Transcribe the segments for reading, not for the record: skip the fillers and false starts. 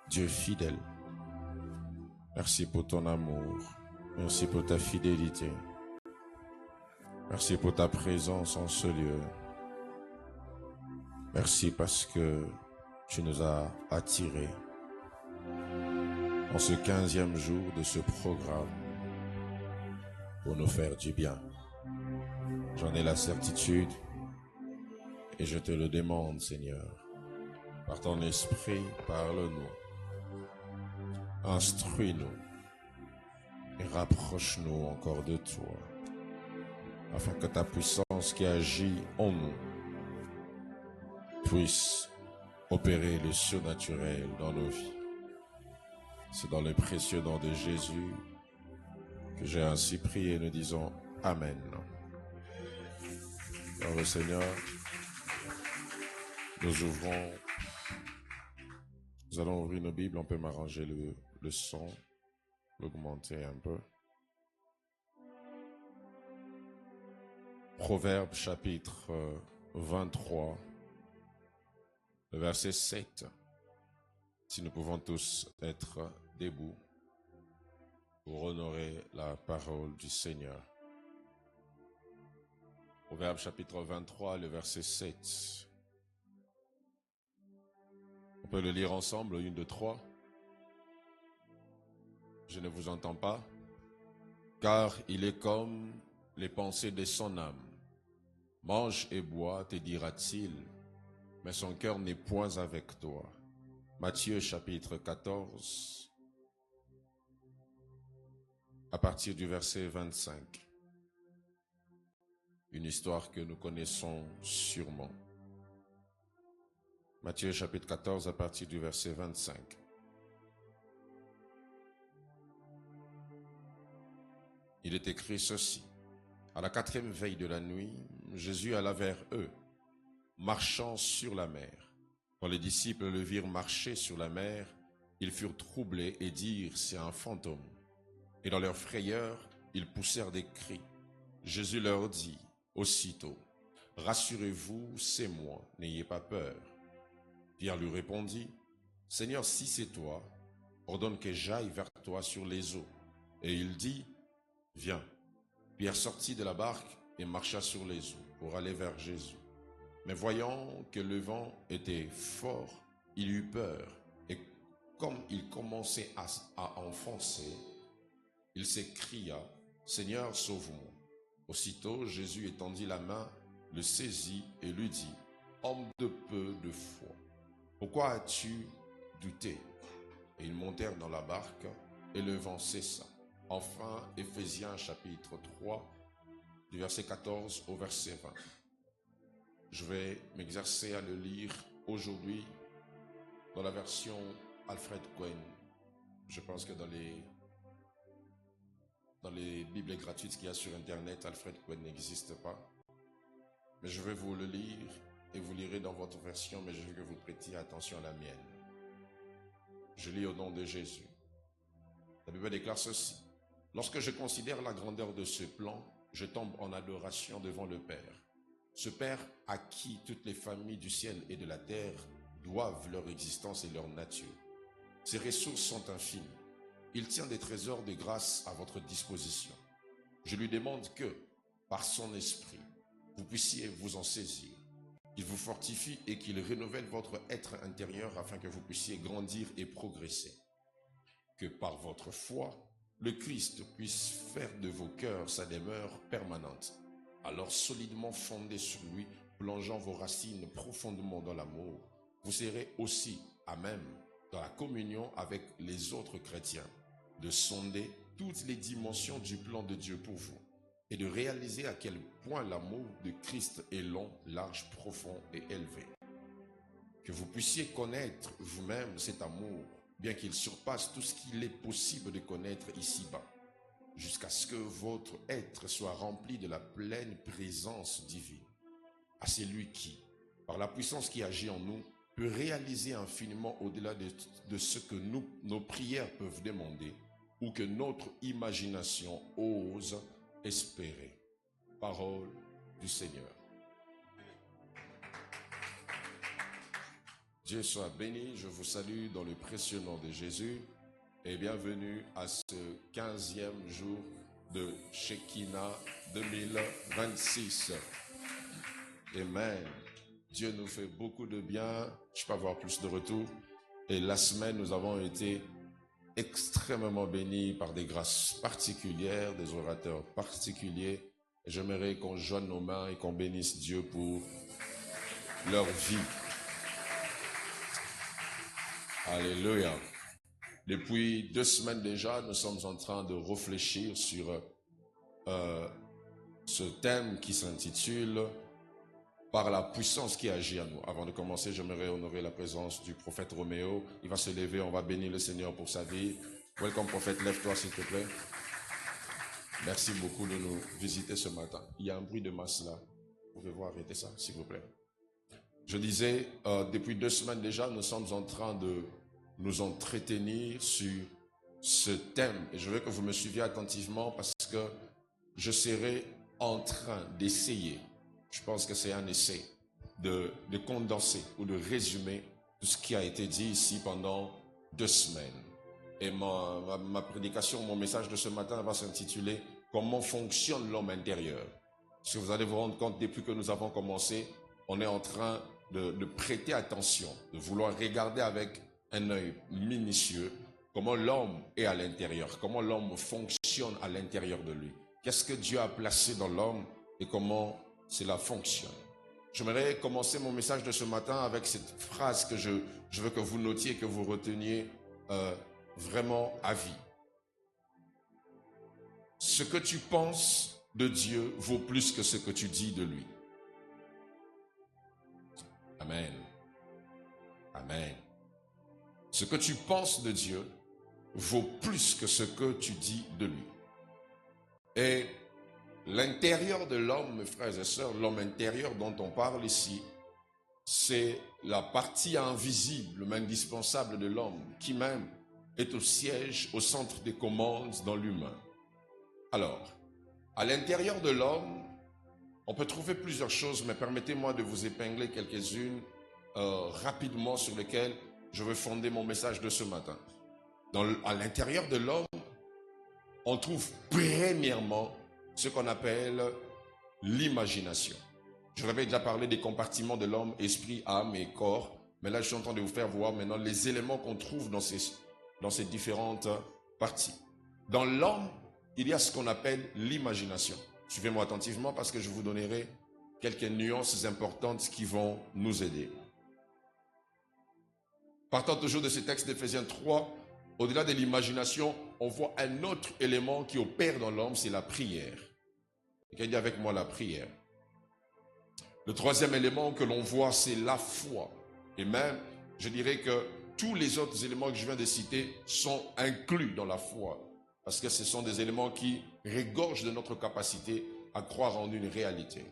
Dieu fidèle, merci pour ton amour, merci pour ta fidélité, merci pour ta présence en ce lieu. Merci parce que tu nous as attirés en ce 15e jour de ce programme pour nous faire du bien. J'en ai la certitude et je te le demande, Seigneur. Par ton esprit, parle-nous, instruis-nous et rapproche-nous encore de toi, afin que ta puissance qui agit en nous puisse opérer le surnaturel dans nos vies. C'est dans le précieux nom de Jésus que j'ai ainsi prié. Nous disons Amen. Dans le Seigneur, nous allons ouvrir nos Bibles. On peut m'arranger le son, l'augmenter un peu. Proverbe chapitre 23, le verset 7. Si nous pouvons tous être debout pour honorer la parole du Seigneur. Proverbe chapitre 23, le verset 7. On peut le lire ensemble, 1, 2, 3. Je ne vous entends pas, car il est comme les pensées de son âme. Mange et bois, te dira-t-il, mais son cœur n'est point avec toi. Matthieu chapitre 14, à partir du verset 25. Une histoire que nous connaissons sûrement. Matthieu chapitre 14, à partir du verset 25. Il est écrit ceci. À la 4e veille de la nuit, Jésus alla vers eux, marchant sur la mer. Quand les disciples le virent marcher sur la mer, ils furent troublés et dirent, c'est un fantôme. Et dans leur frayeur, ils poussèrent des cris. Jésus leur dit aussitôt, rassurez-vous, c'est moi, n'ayez pas peur. Pierre lui répondit, Seigneur, si c'est toi, ordonne que j'aille vers toi sur les eaux. Et il dit, viens. Pierre sortit de la barque et marcha sur les eaux pour aller vers Jésus. Mais voyant que le vent était fort, il eut peur. Et comme il commençait à enfoncer, il s'écria, Seigneur, sauve-moi. Aussitôt, Jésus étendit la main, le saisit et lui dit, homme de peu de foi, pourquoi as-tu douté? Et ils montèrent dans la barque et le vent cessa. Enfin, Éphésiens chapitre 3, du verset 14 au verset 20. Je vais m'exercer à le lire aujourd'hui dans la version Alfred Cohen. Je pense que dans les Bibles gratuites qu'il y a sur Internet, Alfred Cohen n'existe pas. Mais je vais vous le lire et vous lirez dans votre version, mais je veux que vous prêtiez attention à la mienne. Je lis au nom de Jésus. La Bible déclare ceci. Lorsque je considère la grandeur de ce plan, je tombe en adoration devant le Père. Ce Père à qui toutes les familles du ciel et de la terre doivent leur existence et leur nature. Ses ressources sont infinies. Il tient des trésors de grâce à votre disposition. Je lui demande que, par son esprit, vous puissiez vous en saisir. Qu'il vous fortifie et qu'il renouvelle votre être intérieur afin que vous puissiez grandir et progresser. Que par votre foi, le Christ puisse faire de vos cœurs sa demeure permanente. Alors solidement fondé sur lui, plongeant vos racines profondément dans l'amour, vous serez aussi à même, dans la communion avec les autres chrétiens, de sonder toutes les dimensions du plan de Dieu pour vous et de réaliser à quel point l'amour de Christ est long, large, profond et élevé. Que vous puissiez connaître vous-même cet amour, bien qu'il surpasse tout ce qu'il est possible de connaître ici-bas, jusqu'à ce que votre être soit rempli de la pleine présence divine. À celui qui, par la puissance qui agit en nous, peut réaliser infiniment au-delà de ce que nos prières peuvent demander ou que notre imagination ose espérer. Parole du Seigneur. Dieu soit béni, je vous salue dans le précieux nom de Jésus et bienvenue à ce 15e jour de Shekinah 2026. Amen. Dieu nous fait beaucoup de bien, je peux avoir plus de retours. Et la semaine, nous avons été extrêmement bénis par des grâces particulières, des orateurs particuliers. Et j'aimerais qu'on joigne nos mains et qu'on bénisse Dieu pour leur vie. Alléluia. Depuis 2 semaines déjà, nous sommes en train de réfléchir sur ce thème qui s'intitule « Par la puissance qui agit à nous ». Avant de commencer, j'aimerais honorer la présence du prophète Roméo. Il va se lever, on va bénir le Seigneur pour sa vie. Welcome prophète, lève-toi s'il te plaît. Merci beaucoup de nous visiter ce matin. Il y a un bruit de masse là. Pouvez-vous arrêter ça, s'il vous plaît? Je disais, depuis 2 semaines déjà, nous sommes en train de nous entretenir sur ce thème. Et je veux que vous me suiviez attentivement parce que je serai en train d'essayer, je pense que c'est un essai, de condenser ou de résumer tout ce qui a été dit ici pendant 2 semaines. Et ma prédication, mon message de ce matin va s'intituler « Comment fonctionne l'homme intérieur ?» Si vous allez vous rendre compte, depuis que nous avons commencé, on est en train de prêter attention, de vouloir regarder avec un œil minutieux comment l'homme est à l'intérieur, comment l'homme fonctionne à l'intérieur de lui. Qu'est-ce que Dieu a placé dans l'homme et comment cela fonctionne. J'aimerais commencer mon message de ce matin avec cette phrase que je veux que vous notiez, que vous reteniez vraiment à vie. Ce que tu penses de Dieu vaut plus que ce que tu dis de lui. Amen. Amen. Ce que tu penses de Dieu vaut plus que ce que tu dis de lui. Et l'intérieur de l'homme, mes frères et sœurs, l'homme intérieur dont on parle ici, c'est la partie invisible, mais indispensable de l'homme, qui même est au siège, au centre des commandes dans l'humain. Alors, à l'intérieur de l'homme, on peut trouver plusieurs choses, mais permettez-moi de vous épingler quelques-unes rapidement sur lesquelles je veux fonder mon message de ce matin. À l'intérieur de l'homme, on trouve premièrement ce qu'on appelle l'imagination. Je vous avais déjà parlé des compartiments de l'homme, esprit, âme et corps, mais là je suis en train de vous faire voir maintenant les éléments qu'on trouve dans ces différentes parties. Dans l'homme, il y a ce qu'on appelle l'imagination. Suivez-moi attentivement parce que je vous donnerai quelques nuances importantes qui vont nous aider. Partant toujours de ce texte d'Éphésiens 3, au-delà de l'imagination, on voit un autre élément qui opère dans l'homme, c'est la prière. Quelqu'un dit avec moi la prière. Le troisième élément que l'on voit, c'est la foi. Et même, je dirais que tous les autres éléments que je viens de citer sont inclus dans la foi. Parce que ce sont des éléments qui regorgent de notre capacité à croire en une réalité.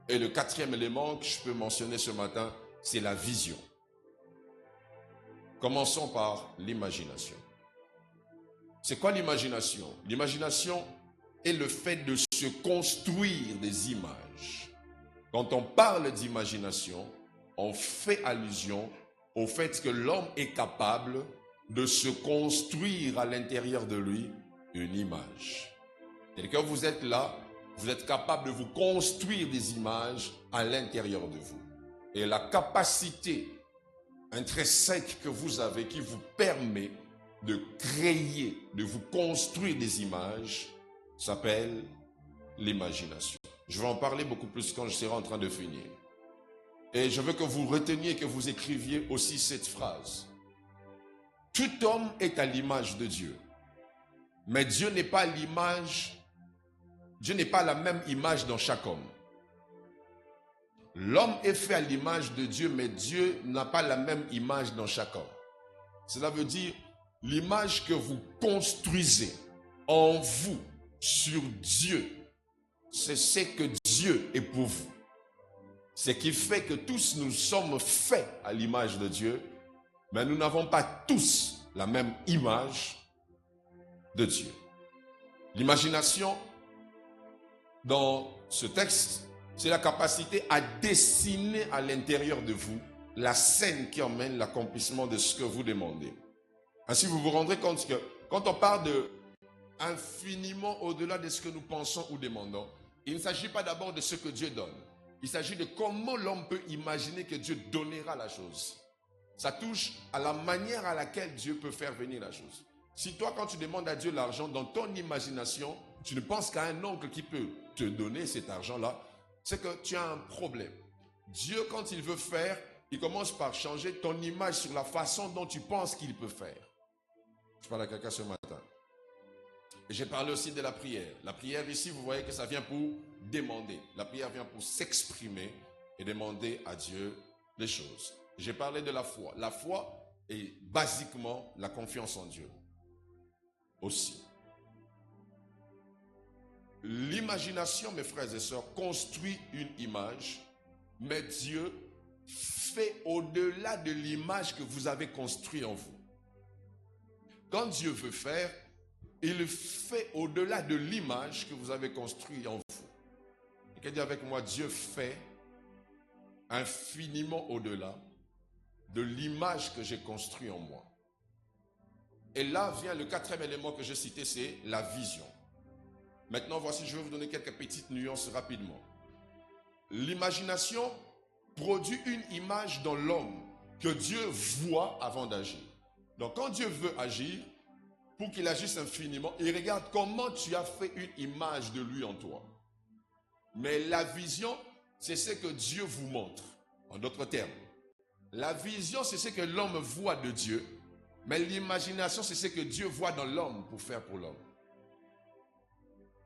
Et le quatrième élément que je peux mentionner ce matin, c'est la vision. Commençons par l'imagination. C'est quoi l'imagination? L'imagination est le fait de se construire des images. Quand on parle d'imagination, on fait allusion au fait que l'homme est capable de se construire à l'intérieur de lui une image. Et quand vous êtes là, vous êtes capable de vous construire des images à l'intérieur de vous. Et la capacité intrinsèque que vous avez qui vous permet de créer, de vous construire des images s'appelle l'imagination. Je vais en parler beaucoup plus quand je serai en train de finir. Et je veux que vous reteniez, que vous écriviez aussi cette phrase. Tout homme est à l'image de Dieu. Mais Dieu n'est pas la même image dans chaque homme. L'homme est fait à l'image de Dieu, mais Dieu n'a pas la même image dans chaque homme. Cela veut dire l'image que vous construisez en vous sur Dieu, c'est ce que Dieu est pour vous. Ce qui fait que tous nous sommes faits à l'image de Dieu, mais nous n'avons pas tous la même image de Dieu. L'imagination, dans ce texte, c'est la capacité à dessiner à l'intérieur de vous la scène qui emmène l'accomplissement de ce que vous demandez. Ainsi, vous vous rendrez compte que quand on parle de infiniment au-delà de ce que nous pensons ou demandons, il ne s'agit pas d'abord de ce que Dieu donne. Il s'agit de comment l'homme peut imaginer que Dieu donnera la chose. Ça touche à la manière à laquelle Dieu peut faire venir la chose. Si toi, quand tu demandes à Dieu l'argent, dans ton imagination, tu ne penses qu'à un oncle qui peut te donner cet argent-là, c'est que tu as un problème. Dieu, quand il veut faire, il commence par changer ton image sur la façon dont tu penses qu'il peut faire. Je parle à quelqu'un ce matin. Et j'ai parlé aussi de la prière. La prière ici, vous voyez que ça vient pour demander. La prière vient pour s'exprimer et demander à Dieu les choses. J'ai parlé de la foi. La foi est basiquement la confiance en Dieu. Aussi. L'imagination, mes frères et sœurs, construit une image, mais Dieu fait au-delà de l'image que vous avez construite en vous. Quand Dieu veut faire, il fait au-delà de l'image que vous avez construite en vous. Et qu'est-ce que dit avec moi? Dieu fait infiniment au-delà de l'image que j'ai construite en moi. Et là vient le quatrième élément que je citais, c'est la vision. Maintenant, voici, je vais vous donner quelques petites nuances rapidement. L'imagination produit une image dans l'homme que Dieu voit avant d'agir. Donc, quand Dieu veut agir, pour qu'il agisse infiniment, il regarde comment tu as fait une image de lui en toi. Mais la vision, c'est ce que Dieu vous montre. En d'autres termes, la vision, c'est ce que l'homme voit de Dieu, mais l'imagination, c'est ce que Dieu voit dans l'homme pour faire pour l'homme.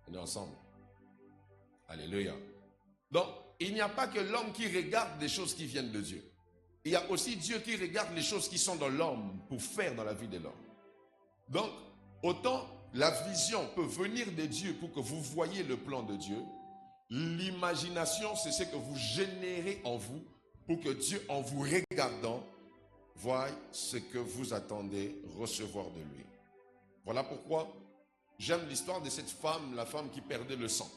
On est ensemble. Alléluia. Donc, il n'y a pas que l'homme qui regarde des choses qui viennent de Dieu. Il y a aussi Dieu qui regarde les choses qui sont dans l'homme pour faire dans la vie de l'homme. Donc, autant la vision peut venir de Dieu pour que vous voyez le plan de Dieu, l'imagination, c'est ce que vous générez en vous pour que Dieu, en vous regardant, voie ce que vous attendez recevoir de lui. Voilà pourquoi j'aime l'histoire de cette femme, la femme qui perdait le sang.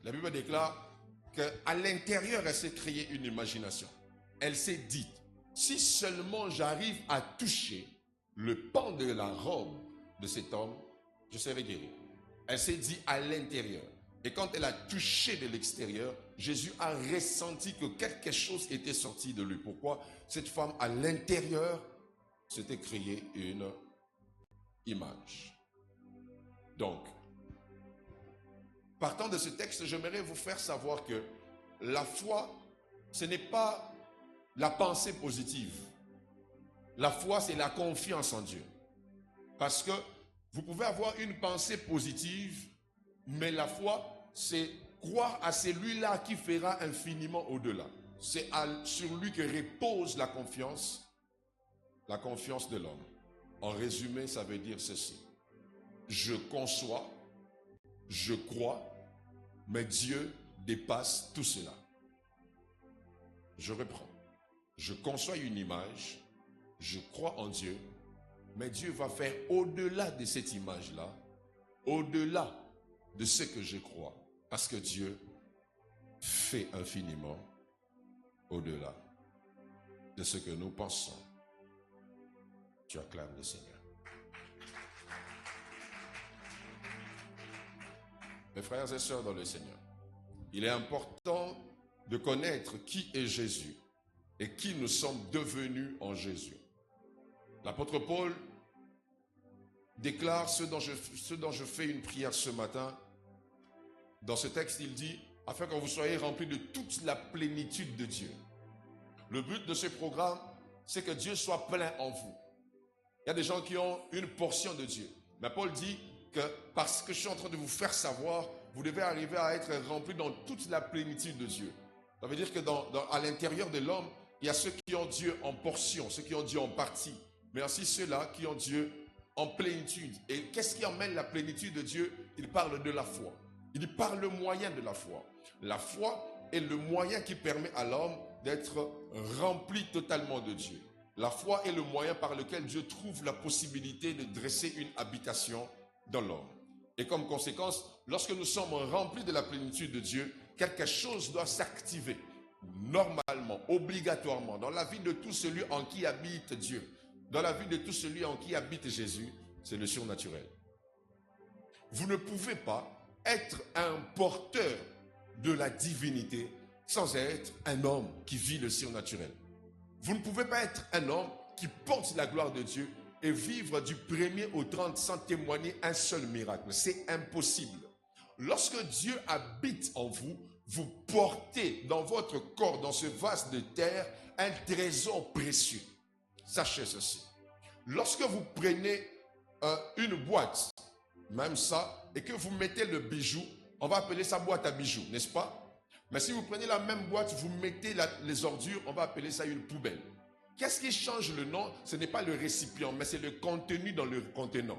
La Bible déclare qu'à l'intérieur, elle s'est créée une imagination. Elle s'est dit, si seulement j'arrive à toucher le pan de la robe de cet homme, je serai guéri. Elle s'est dit à l'intérieur. Et quand elle a touché de l'extérieur, Jésus a ressenti que quelque chose était sorti de lui. Pourquoi? Cette femme, à l'intérieur, s'était créée une image. Donc, partant de ce texte, j'aimerais vous faire savoir que la foi, ce n'est pas la pensée positive. La foi, c'est la confiance en Dieu. Parce que vous pouvez avoir une pensée positive, mais la foi, c'est croire à celui-là qui fera infiniment au-delà. C'est sur lui que repose la confiance de l'homme. En résumé, ça veut dire ceci. Je conçois, je crois, mais Dieu dépasse tout cela. Je reprends. Je conçois une image, je crois en Dieu, mais Dieu va faire au-delà de cette image-là, au-delà de ce que je crois, parce que Dieu fait infiniment au-delà de ce que nous pensons. Tu acclames le Seigneur. Mes frères et sœurs dans le Seigneur, il est important de connaître qui est Jésus et qui nous sommes devenus en Jésus. L'apôtre Paul déclare ce dont je fais une prière ce matin. Dans ce texte, il dit, afin que vous soyez remplis de toute la plénitude de Dieu. Le but de ce programme, c'est que Dieu soit plein en vous. Il y a des gens qui ont une portion de Dieu. Mais Paul dit que parce que je suis en train de vous faire savoir, vous devez arriver à être remplis dans toute la plénitude de Dieu. Ça veut dire que à l'intérieur de l'homme, il y a ceux qui ont Dieu en portion, ceux qui ont Dieu en partie, mais aussi ceux-là qui ont Dieu en plénitude. Et qu'est-ce qui emmène la plénitude de Dieu? Il parle de la foi. Il dit par le moyen de la foi. La foi est le moyen qui permet à l'homme d'être rempli totalement de Dieu. La foi est le moyen par lequel Dieu trouve la possibilité de dresser une habitation dans l'homme. Et comme conséquence, lorsque nous sommes remplis de la plénitude de Dieu, quelque chose doit s'activer. normalement, obligatoirement, dans la vie de tout celui en qui habite Dieu, dans la vie de tout celui en qui habite Jésus, c'est le surnaturel. Vous ne pouvez pas être un porteur de la divinité sans être un homme qui vit le surnaturel. Vous ne pouvez pas être un homme qui porte la gloire de Dieu et vivre du 1er au 30 sans témoigner un seul miracle. C'est impossible. Lorsque Dieu habite en vous, vous portez dans votre corps, dans ce vase de terre, un trésor précieux. Sachez ceci. Lorsque vous prenez une boîte, même ça, et que vous mettez le bijou, on va appeler ça boîte à bijoux, n'est-ce pas? Mais si vous prenez la même boîte, vous mettez les ordures, on va appeler ça une poubelle. Qu'est-ce qui change le nom? Ce n'est pas le récipient, mais c'est le contenu dans le contenant.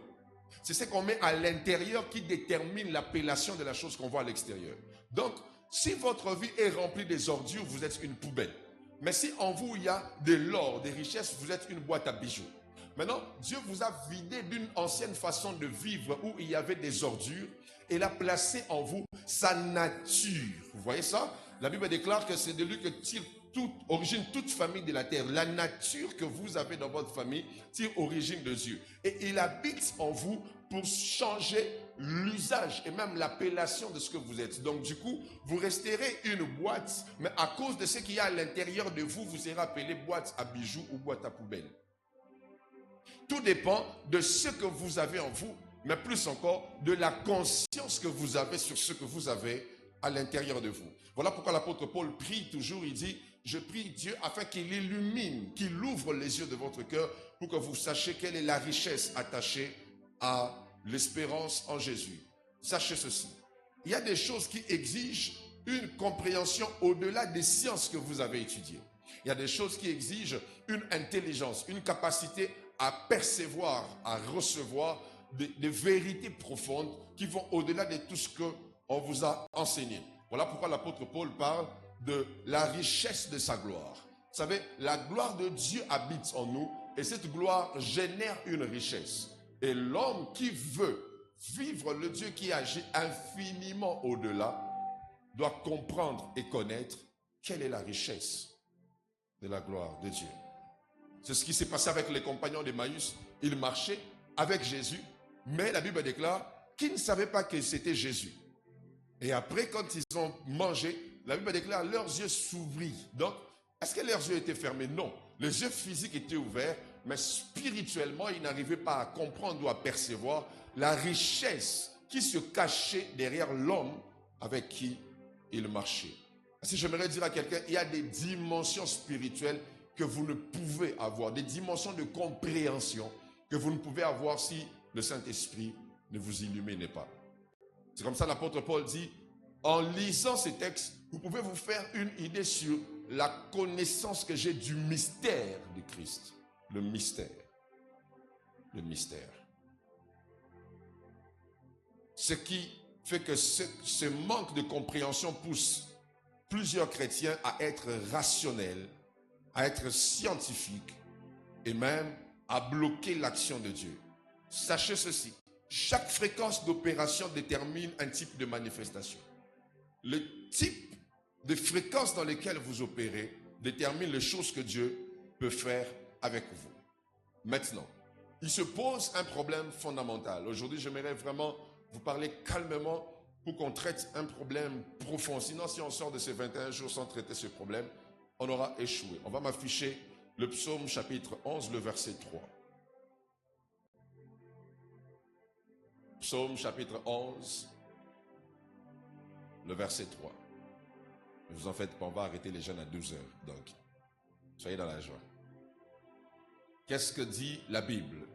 C'est ce qu'on met à l'intérieur qui détermine l'appellation de la chose qu'on voit à l'extérieur. Donc, si votre vie est remplie des ordures, vous êtes une poubelle. Mais si en vous, il y a de l'or, des richesses, vous êtes une boîte à bijoux. Maintenant, Dieu vous a vidé d'une ancienne façon de vivre où il y avait des ordures et l'a placé en vous sa nature. Vous voyez ça? La Bible déclare que c'est de lui que tire toute famille de la terre. La nature que vous avez dans votre famille tire origine de Dieu. Et il habite en vous pour changer l'usage et même l'appellation de ce que vous êtes. Donc du coup, vous resterez une boîte, mais à cause de ce qu'il y a à l'intérieur de vous, vous serez appelé boîte à bijoux ou boîte à poubelle. Tout dépend de ce que vous avez en vous, mais plus encore de la conscience que vous avez sur ce que vous avez à l'intérieur de vous. Voilà pourquoi l'apôtre Paul prie toujours, il dit, je prie Dieu afin qu'il illumine, qu'il ouvre les yeux de votre cœur pour que vous sachiez quelle est la richesse attachée à l'espérance en Jésus. Sachez ceci, il y a des choses qui exigent une compréhension au-delà des sciences que vous avez étudiées. Il y a des choses qui exigent une intelligence, une capacité à percevoir, à recevoir des vérités profondes qui vont au-delà de tout ce qu'on vous a enseigné. Voilà pourquoi l'apôtre Paul parle de la richesse de sa gloire. Vous savez, la gloire de Dieu habite en nous et cette gloire génère une richesse. Et l'homme qui veut vivre le Dieu qui agit infiniment au-delà doit comprendre et connaître quelle est la richesse de la gloire de Dieu. C'est ce qui s'est passé avec les compagnons d'Emmaüs. Ils marchaient avec Jésus, mais la Bible déclare qu'ils ne savaient pas que c'était Jésus. Et après, quand ils ont mangé, la Bible déclare leurs yeux s'ouvrirent. Donc, est-ce que leurs yeux étaient fermés? Non. Les yeux physiques étaient ouverts, mais spirituellement, ils n'arrivaient pas à comprendre ou à percevoir la richesse qui se cachait derrière l'homme avec qui ils marchaient. Si j'aimerais dire à quelqu'un, il y a des dimensions spirituelles que vous ne pouvez avoir, des dimensions de compréhension que vous ne pouvez avoir si le Saint-Esprit ne vous illumine pas. C'est comme ça l'apôtre Paul dit, en lisant ces textes, vous pouvez vous faire une idée sur la connaissance que j'ai du mystère de Christ. Le mystère. Le mystère. Ce qui fait que ce manque de compréhension pousse plusieurs chrétiens à être rationnels, à être scientifiques et même à bloquer l'action de Dieu. Sachez ceci, chaque fréquence d'opération détermine un type de manifestation. Le type de fréquence dans lesquelles vous opérez détermine les choses que Dieu peut faire avec vous. Maintenant, il se pose un problème fondamental. Aujourd'hui, j'aimerais vraiment vous parler calmement pour qu'on traite un problème profond. Sinon, si on sort de ces 21 jours sans traiter ce problème, on aura échoué. On va m'afficher le psaume chapitre 11, le verset 3. Psaume chapitre 11, le verset 3. Ne vous en faites pas, on va arrêter les jeunes à 12 heures. Donc, soyez dans la joie. Qu'est-ce que dit la Bible?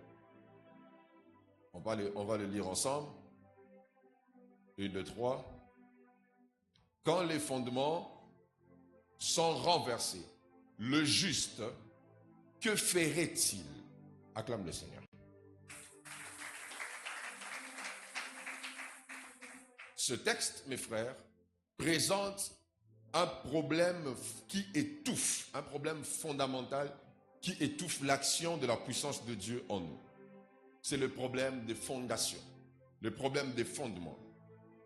On va le lire ensemble. 1, 2, 3. Quand les fondements sont renversés, le juste, que ferait-il? Acclame le Seigneur. Ce texte, mes frères, présente un problème qui étouffe, un problème fondamental qui étouffe l'action de la puissance de Dieu en nous. C'est le problème des fondations, le problème des fondements.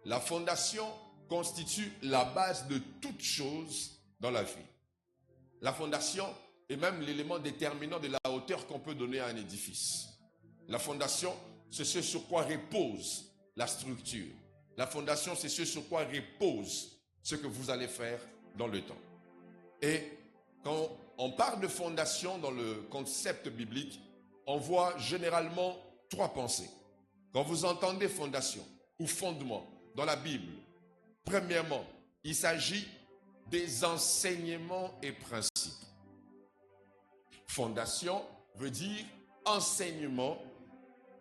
La fondation constitue la base de toute chose dans la vie. La fondation est même l'élément déterminant de la hauteur qu'on peut donner à un édifice. La fondation, c'est ce sur quoi repose la structure. La fondation, c'est ce sur quoi repose ce que vous allez faire dans le temps. Et quand on parle de fondation dans le concept biblique, on voit généralement trois pensées. Quand vous entendez fondation ou fondement dans la Bible, premièrement, il s'agit des enseignements et principes. Fondation veut dire enseignement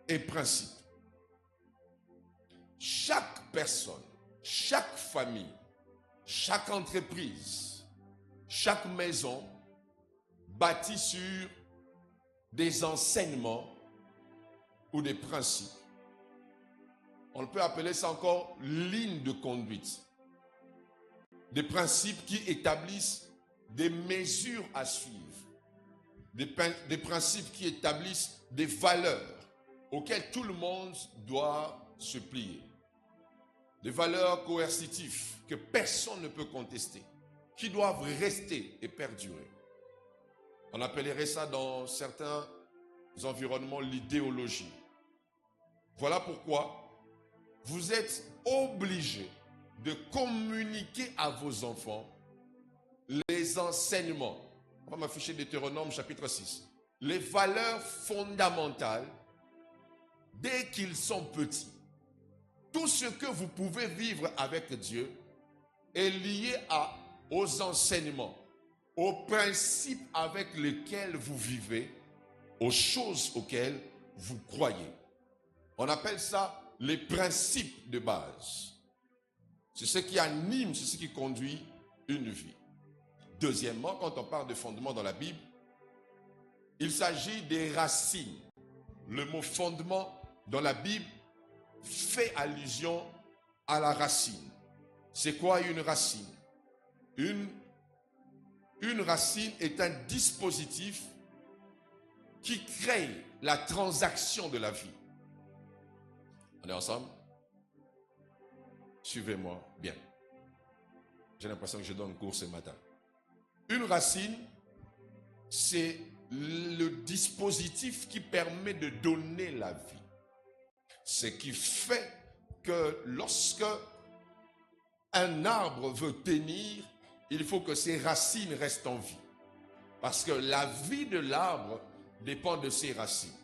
et principe. Chaque personne, chaque famille, chaque entreprise, chaque maison bâtie sur des enseignements ou des principes. On peut appeler ça encore ligne de conduite. Des principes qui établissent des mesures à suivre. Des principes qui établissent des valeurs auxquelles tout le monde doit se plier. Des valeurs coercitives que personne ne peut contester, qui doivent rester et perdurer. On appellerait ça dans certains environnements l'idéologie. Voilà pourquoi vous êtes obligés de communiquer à vos enfants les enseignements. On va m'afficher Deutéronome chapitre 6. Les valeurs fondamentales dès qu'ils sont petits. Tout ce que vous pouvez vivre avec Dieu est lié aux enseignements, aux principes avec lesquels vous vivez, aux choses auxquelles vous croyez. On appelle ça les principes de base. C'est ce qui anime, c'est ce qui conduit une vie. Deuxièmement, quand on parle de fondement dans la Bible, il s'agit des racines. Le mot fondement dans la Bible fait allusion à la racine. C'est quoi une racine? Une racine est un dispositif qui crée la transaction de la vie. On est ensemble? Suivez-moi bien. J'ai l'impression que je donne cours ce matin. Une racine, c'est le dispositif qui permet de donner la vie. Ce qui fait que lorsque un arbre veut tenir, il faut que ses racines restent en vie. Parce que la vie de l'arbre dépend de ses racines.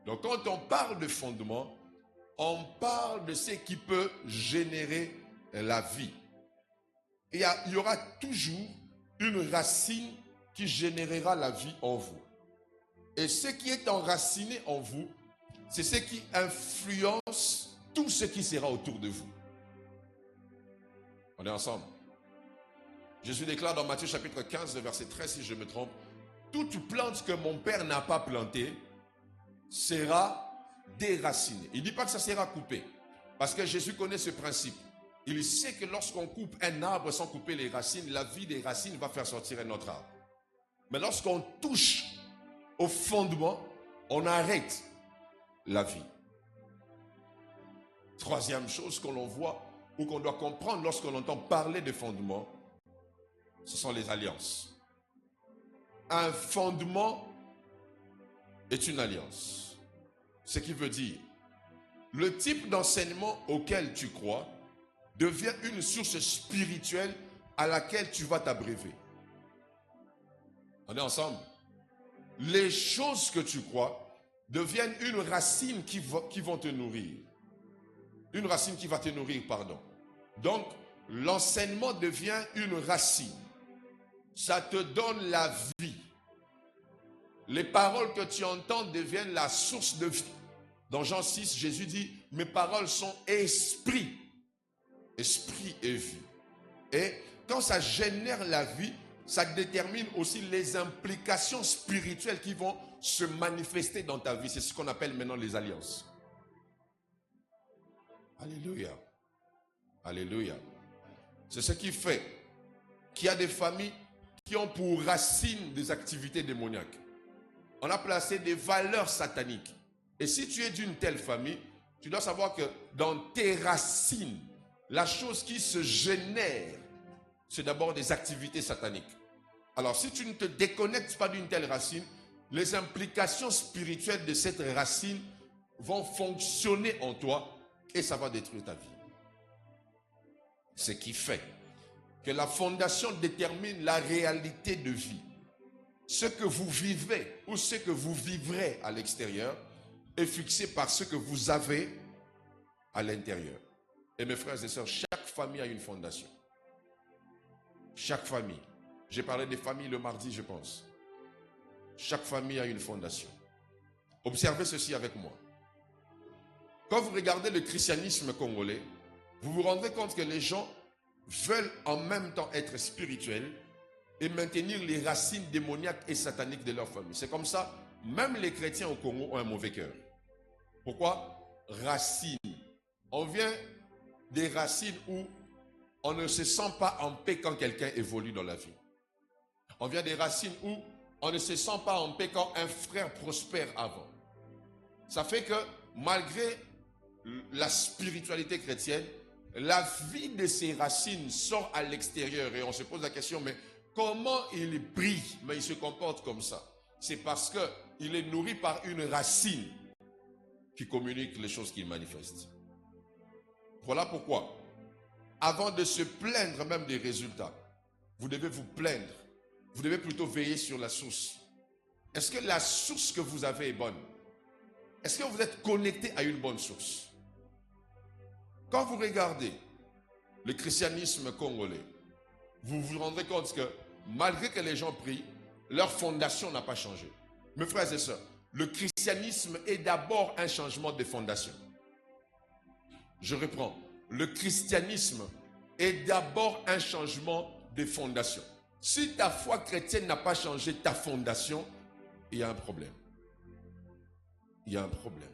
Donc quand on parle de fondement, on parle de ce qui peut générer la vie. Et il y aura toujours une racine qui générera la vie en vous. Et ce qui est enraciné en vous, c'est ce qui influence tout ce qui sera autour de vous. On est ensemble. Jésus déclare dans Matthieu chapitre 15, verset 13, si je me trompe, « Toute plante que mon Père n'a pas plantée sera déracinée. » Il ne dit pas que ça sera coupé. Parce que Jésus connaît ce principe. Il sait que lorsqu'on coupe un arbre sans couper les racines, la vie des racines va faire sortir un autre arbre. Mais lorsqu'on touche au fondement, on arrête la vie. Troisième chose que l'on voit ou qu'on doit comprendre lorsqu'on entend parler de fondement, ce sont les alliances. Un fondement est une alliance. Ce qui veut dire, le type d'enseignement auquel tu crois devient une source spirituelle à laquelle tu vas t'abreuver. On est ensemble? Les choses que tu crois deviennent une racine qui vont te nourrir. Une racine qui va te nourrir, pardon. Donc, l'enseignement devient une racine. Ça te donne la vie. Les paroles que tu entends deviennent la source de vie. Dans Jean 6, Jésus dit, « Mes paroles sont esprit. » Esprit et vie. Et quand ça génère la vie, ça détermine aussi les implications spirituelles qui vont se manifester dans ta vie. C'est ce qu'on appelle maintenant les alliances. Alléluia. Alléluia. C'est ce qui fait qu'il y a des familles qui ont pour racine des activités démoniaques. On a placé des valeurs sataniques. Et si tu es d'une telle famille, tu dois savoir que dans tes racines, la chose qui se génère, c'est d'abord des activités sataniques. Alors, si tu ne te déconnectes pas d'une telle racine, les implications spirituelles de cette racine vont fonctionner en toi et ça va détruire ta vie. Ce qui fait que la fondation détermine la réalité de vie. Ce que vous vivez ou ce que vous vivrez à l'extérieur est fixé par ce que vous avez à l'intérieur. Et mes frères et sœurs, chaque famille a une fondation. Chaque famille. J'ai parlé des familles le mardi, je pense. Chaque famille a une fondation. Observez ceci avec moi. Quand vous regardez le christianisme congolais, vous vous rendrez compte que les gens veulent en même temps être spirituels et maintenir les racines démoniaques et sataniques de leur famille. C'est comme ça, même les chrétiens au Congo ont un mauvais cœur. Pourquoi? Racines. On vient des racines où on ne se sent pas en paix quand quelqu'un évolue dans la vie. On vient des racines où on ne se sent pas en paix quand un frère prospère avant. Ça fait que malgré la spiritualité chrétienne, la vie de ces racines sort à l'extérieur et on se pose la question, mais comment il brille, mais il se comporte comme ça? C'est parce qu'il est nourri par une racine qui communique les choses qu'il manifeste. Voilà pourquoi, avant de se plaindre même des résultats, vous devez vous plaindre. Vous devez plutôt veiller sur la source. Est-ce que la source que vous avez est bonne? Est-ce que vous êtes connecté à une bonne source? Quand vous regardez le christianisme congolais, vous vous rendrez compte que malgré que les gens prient, leur fondation n'a pas changé. Mes frères et sœurs, le christianisme est d'abord un changement de fondation. Je reprends. Le christianisme est d'abord un changement de fondation. Si ta foi chrétienne n'a pas changé ta fondation, il y a un problème. Il y a un problème.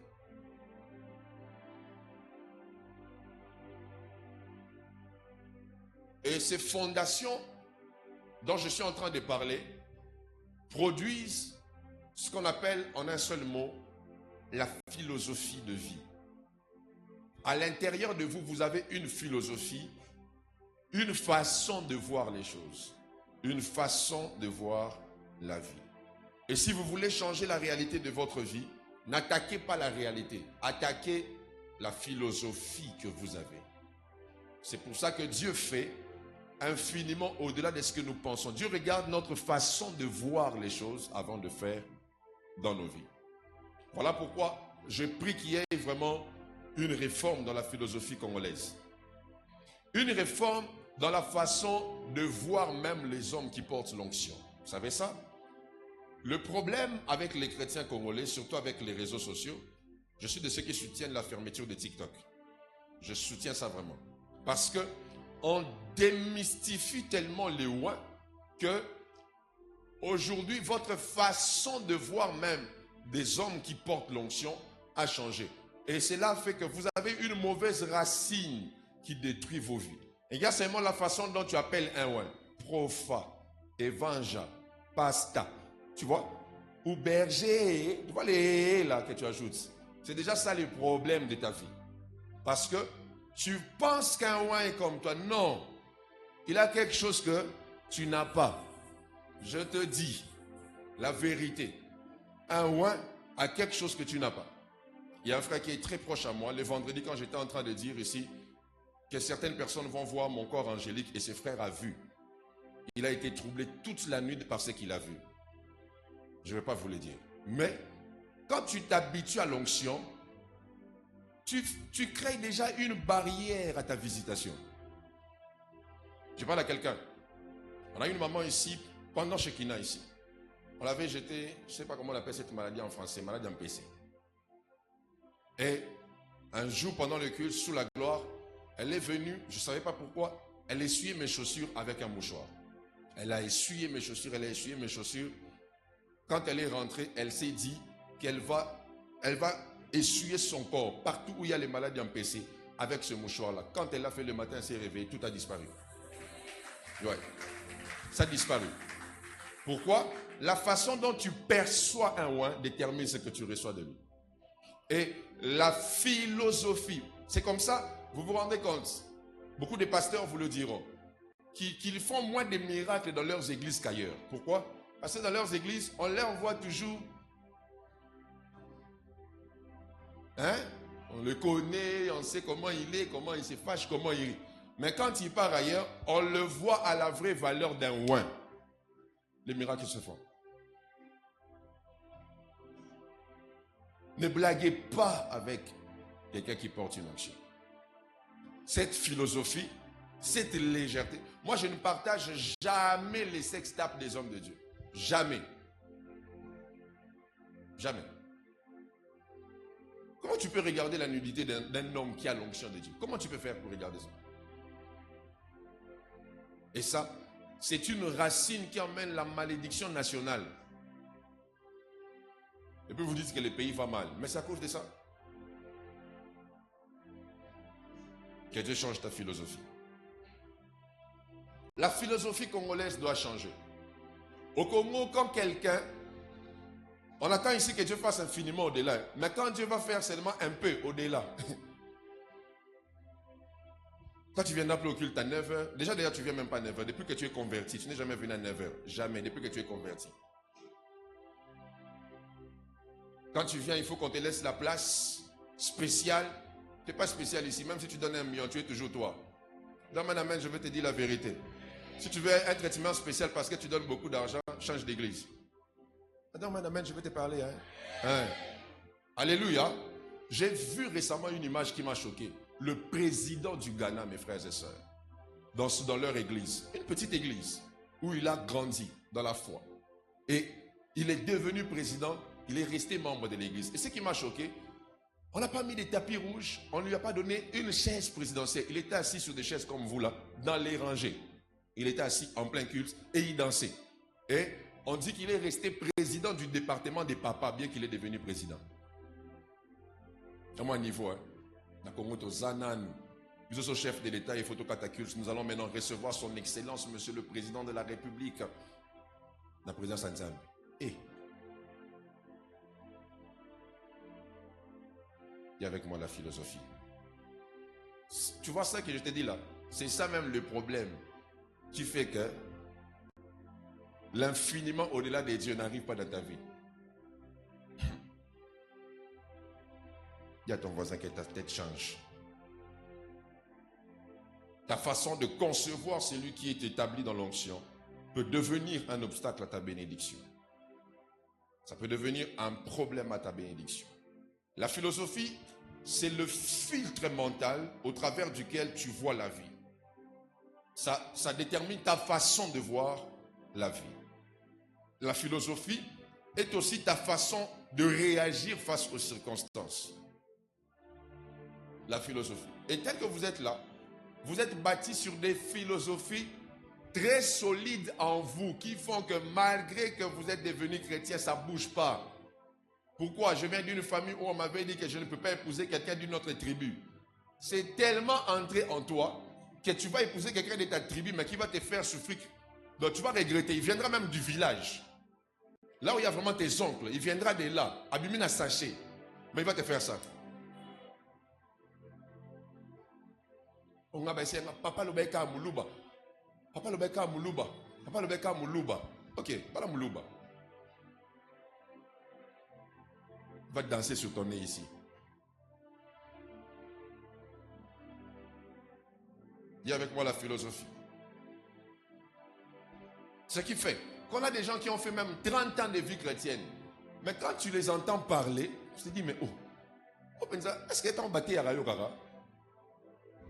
Et ces fondations dont je suis en train de parler produisent ce qu'on appelle en un seul mot la philosophie de vie. À l'intérieur de vous, vous avez une philosophie, une façon de voir les choses, une façon de voir la vie. Et si vous voulez changer la réalité de votre vie, n'attaquez pas la réalité, attaquez la philosophie que vous avez. C'est pour ça que Dieu fait infiniment au-delà de ce que nous pensons. Dieu regarde notre façon de voir les choses avant de faire dans nos vies. Voilà pourquoi je prie qu'il y ait vraiment une réforme dans la philosophie congolaise. Une réforme dans la façon de voir même les hommes qui portent l'onction. Vous savez ça? Le problème avec les chrétiens congolais, surtout avec les réseaux sociaux, je suis de ceux qui soutiennent la fermeture de TikTok. Je soutiens ça vraiment. Parce que on démystifie tellement les ouins que aujourd'hui, votre façon de voir même des hommes qui portent l'onction a changé. Et cela fait que vous avez une mauvaise racine qui détruit vos vies. Et il y a seulement la façon dont tu appelles un ouin. Profa, évangile, pasta. Tu vois? Ou berger. Tu vois les là que tu ajoutes. C'est déjà ça le problème de ta vie. Parce que tu penses qu'un ouin est comme toi. Non. Il a quelque chose que tu n'as pas. Je te dis la vérité. Un ouin a quelque chose que tu n'as pas. Il y a un frère qui est très proche à moi. Le vendredi, quand j'étais en train de dire ici que certaines personnes vont voir mon corps angélique et ce frère a vu. Il a été troublé toute la nuit par ce qu'il a vu. Je ne vais pas vous le dire. Mais quand tu t'habitues à l'onction, tu crées déjà une barrière à ta visitation. Je parle à quelqu'un. On a une maman ici, pendant Shekinah ici. On l'avait jeté, je ne sais pas comment on appelle cette maladie en français, maladie MPC. Et un jour, pendant le culte, sous la gloire, elle est venue, je ne savais pas pourquoi, elle essuyait mes chaussures avec un mouchoir. Elle a essuyé mes chaussures, elle a essuyé mes chaussures. Quand elle est rentrée, elle s'est dit qu'elle va essuyer son corps partout où il y a les maladies MPC avec ce mouchoir-là. Quand elle l'a fait le matin, elle s'est réveillée, tout a disparu. Ouais, ça a disparu. Pourquoi? La façon dont tu perçois un ouin détermine ce que tu reçois de lui. Et la philosophie, c'est comme ça, vous vous rendez compte, beaucoup de pasteurs vous le diront, qu'ils font moins de miracles dans leurs églises qu'ailleurs. Pourquoi? Parce que dans leurs églises, on leur voit toujours. Hein? On le connaît, on sait comment il est, comment il se fâche, comment il rit. Mais quand il part ailleurs, on le voit à la vraie valeur d'un oin. Les miracles se font. Ne blaguez pas avec quelqu'un qui porte une onction. Cette philosophie, cette légèreté. Moi, je ne partage jamais les sextapes des hommes de Dieu. Jamais. Jamais. Comment tu peux regarder la nudité d'un homme qui a l'onction de Dieu? Comment tu peux faire pour regarder ça? Et ça, c'est une racine qui emmène la malédiction nationale. Et puis vous dites que le pays va mal. Mais c'est à cause de ça. Que Dieu change ta philosophie. La philosophie congolaise doit changer. Au Congo, quand quelqu'un... On attend ici que Dieu fasse infiniment au-delà. Mais quand Dieu va faire seulement un peu au-delà. Quand tu viens d'appeler au culte à 9h, déjà tu ne viens même pas à 9h. Depuis que tu es converti, tu n'es jamais venu à 9h. Jamais, depuis que tu es converti. Quand tu viens, il faut qu'on te laisse la place spéciale. Tu n'es pas spécial ici. Même si tu donnes 1 million, tu es toujours toi. Dans mon amen, je vais te dire la vérité. Si tu veux un traitement spécial parce que tu donnes beaucoup d'argent, change d'église. Dans mon amen, je vais te parler. Hein? Alléluia. J'ai vu récemment une image qui m'a choqué. Le président du Ghana, mes frères et sœurs, dans leur église, une petite église, où il a grandi dans la foi. Et il est devenu président, il est resté membre de l'église. Et ce qui m'a choqué, on n'a pas mis des tapis rouges, on ne lui a pas donné une chaise présidentielle. Il était assis sur des chaises comme vous là, dans les rangées. Il était assis en plein culte et il dansait. Et on dit qu'il est resté président du département des papas, bien qu'il est devenu président. À mon niveau, hein. Nous sommes chef de l'État et photocataculte. Nous allons maintenant recevoir son excellence, monsieur le président de la République. La présidence Sanzam. Et il y a avec moi la philosophie. Tu vois ça que je te dis là? C'est ça même le problème qui fait que l'infiniment au-delà des dieux n'arrive pas dans ta vie. Il y a ton voisin que ta tête change. Ta façon de concevoir celui qui est établi dans l'onction peut devenir un obstacle à ta bénédiction. Ça peut devenir un problème à ta bénédiction. La philosophie, c'est le filtre mental au travers duquel tu vois la vie. Ça détermine ta façon de voir la vie. La philosophie est aussi ta façon de réagir face aux circonstances. La philosophie. Et tel que vous êtes là, vous êtes bâti sur des philosophies très solides en vous qui font que malgré que vous êtes devenu chrétien, ça ne bouge pas. Pourquoi? Je viens d'une famille où on m'avait dit que je ne peux pas épouser quelqu'un d'une autre tribu. C'est tellement entré en toi que tu vas épouser quelqu'un de ta tribu mais qui va te faire souffrir. Donc tu vas regretter. Il viendra même du village. Là où il y a vraiment tes oncles, il viendra de là, Abimina Saché. Mais il va te faire ça. Papa Lobeka Muluba. Papa Lobeka Muluba. Papa Lobeka Muluba. Ok, pas la Muluba. Va danser sur ton nez ici. Il y a avec moi la philosophie. Ce qui fait qu'on a des gens qui ont fait même 30 ans de vie chrétienne. Mais quand tu les entends parler, tu te dis, mais est-ce que tu es battu à Rayokara?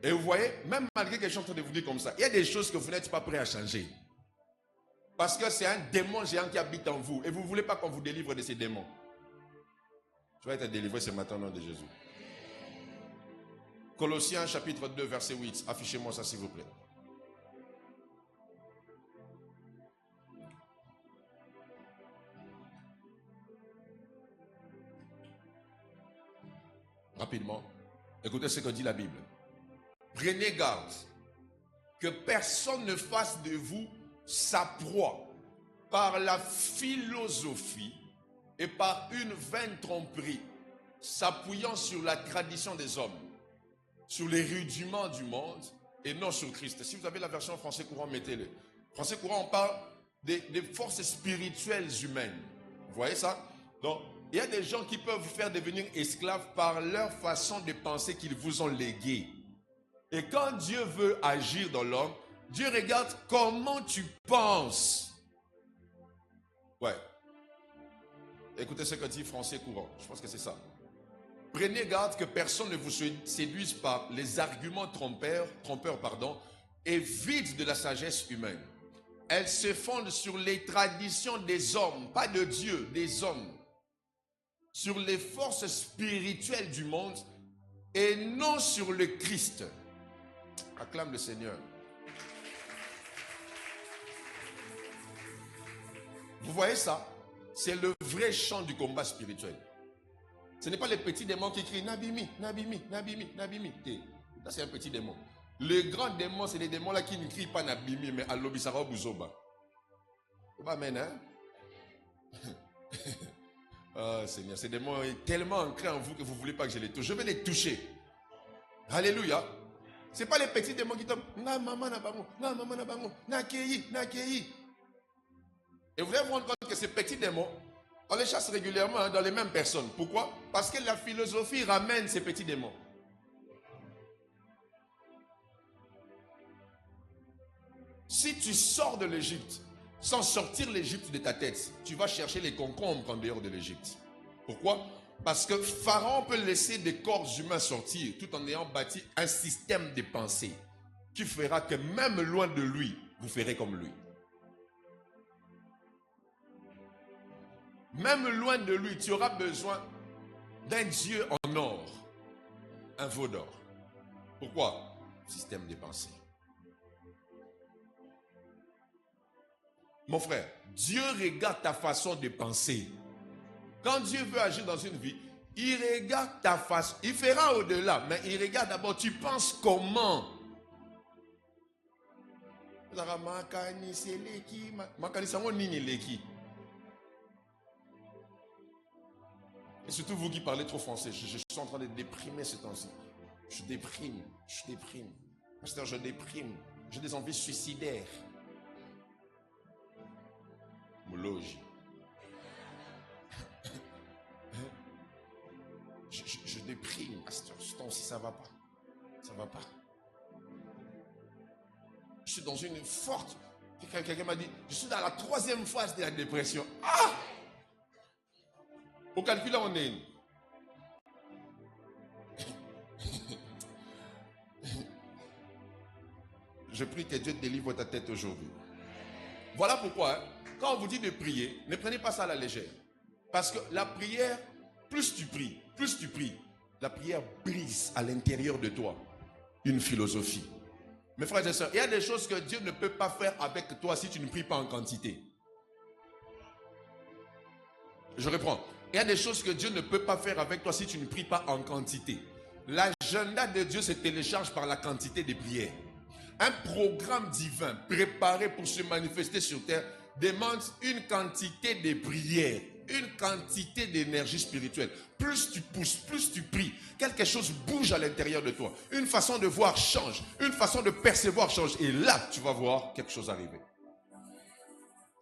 Et vous voyez, même malgré que je suis en train de vous dire comme ça, il y a des choses que vous n'êtes pas prêt à changer. Parce que c'est un démon géant qui habite en vous. Et vous ne voulez pas qu'on vous délivre de ces démons. Tu vas être délivré ce matin au nom de Jésus. Colossiens chapitre 2 verset 8. Affichez-moi ça s'il vous plaît. Rapidement. Écoutez ce que dit la Bible. Prenez garde que personne ne fasse de vous sa proie par la philosophie et par une vaine tromperie, s'appuyant sur la tradition des hommes, sur les rudiments du monde et non sur Christ. Si vous avez la version français courant, mettez-le. Français courant, on parle des forces spirituelles humaines. Vous voyez ça? Donc, il y a des gens qui peuvent vous faire devenir esclaves par leur façon de penser qu'ils vous ont légué. Et quand Dieu veut agir dans l'homme, Dieu regarde comment tu penses. Ouais. Écoutez ce que dit Français courant. Je pense que c'est ça. Prenez garde que personne ne vous séduise par les arguments trompeurs, et vides de la sagesse humaine. Elles se fondent sur les traditions des hommes, pas de Dieu, des hommes. Sur les forces spirituelles du monde et non sur le Christ. Acclame le Seigneur. Vous voyez ça? C'est le vrai chant du combat spirituel. Ce n'est pas les petits démons qui crient Nabimi, Nabimi, Nabimi, Nabimi. Ça, c'est un petit démon. Les grands démons, c'est les démons là qui ne crient pas Nabimi, mais Alobisara Buzoba. Amen, hein? Oh Seigneur, ces démons sont tellement ancrés en vous que vous ne voulez pas que je les touche. Je vais les toucher. Alléluia. Ce n'est pas les petits démons qui tombent. Na maman na bango, na maman na bango, na keyi, na keyi. Et vous allez vous rendre compte que ces petits démons, on les chasse régulièrement dans les mêmes personnes. Pourquoi? Parce que la philosophie ramène ces petits démons. Si tu sors de l'Égypte, sans sortir l'Égypte de ta tête, tu vas chercher les concombres en dehors de l'Égypte. Pourquoi? Parce que Pharaon peut laisser des corps humains sortir tout en ayant bâti un système de pensée qui fera que même loin de lui, vous ferez comme lui. Même loin de lui, tu auras besoin d'un Dieu en or, un veau d'or. Pourquoi? Système de pensée. Mon frère, Dieu regarde ta façon de penser. Quand Dieu veut agir dans une vie, il regarde ta façon. Il fera au-delà, mais il regarde d'abord, tu penses comment? Et surtout vous qui parlez trop français, je suis en train de déprimer ce temps-ci. Je déprime. Pasteur, je déprime. J'ai des envies suicidaires. Moulogi. Je déprime, pasteur. Ce temps-ci, ça va pas. Ça va pas. Je suis dans une forte... Quelqu'un m'a dit, je suis dans la 3e phase de la dépression. Ah! Au calcul, là, on est... Je prie que Dieu délivre ta tête aujourd'hui. Voilà pourquoi, quand on vous dit de prier, ne prenez pas ça à la légère. Parce que la prière, plus tu pries, la prière brise à l'intérieur de toi une philosophie. Mes frères et sœurs, il y a des choses que Dieu ne peut pas faire avec toi si tu ne pries pas en quantité. Je reprends. Il y a des choses que Dieu ne peut pas faire avec toi si tu ne pries pas en quantité. L'agenda de Dieu se télécharge par la quantité de prières. Un programme divin préparé pour se manifester sur terre demande une quantité de prières, une quantité d'énergie spirituelle. Plus tu pousses, plus tu pries, quelque chose bouge à l'intérieur de toi. Une façon de voir change, une façon de percevoir change. Et là, tu vas voir quelque chose arriver.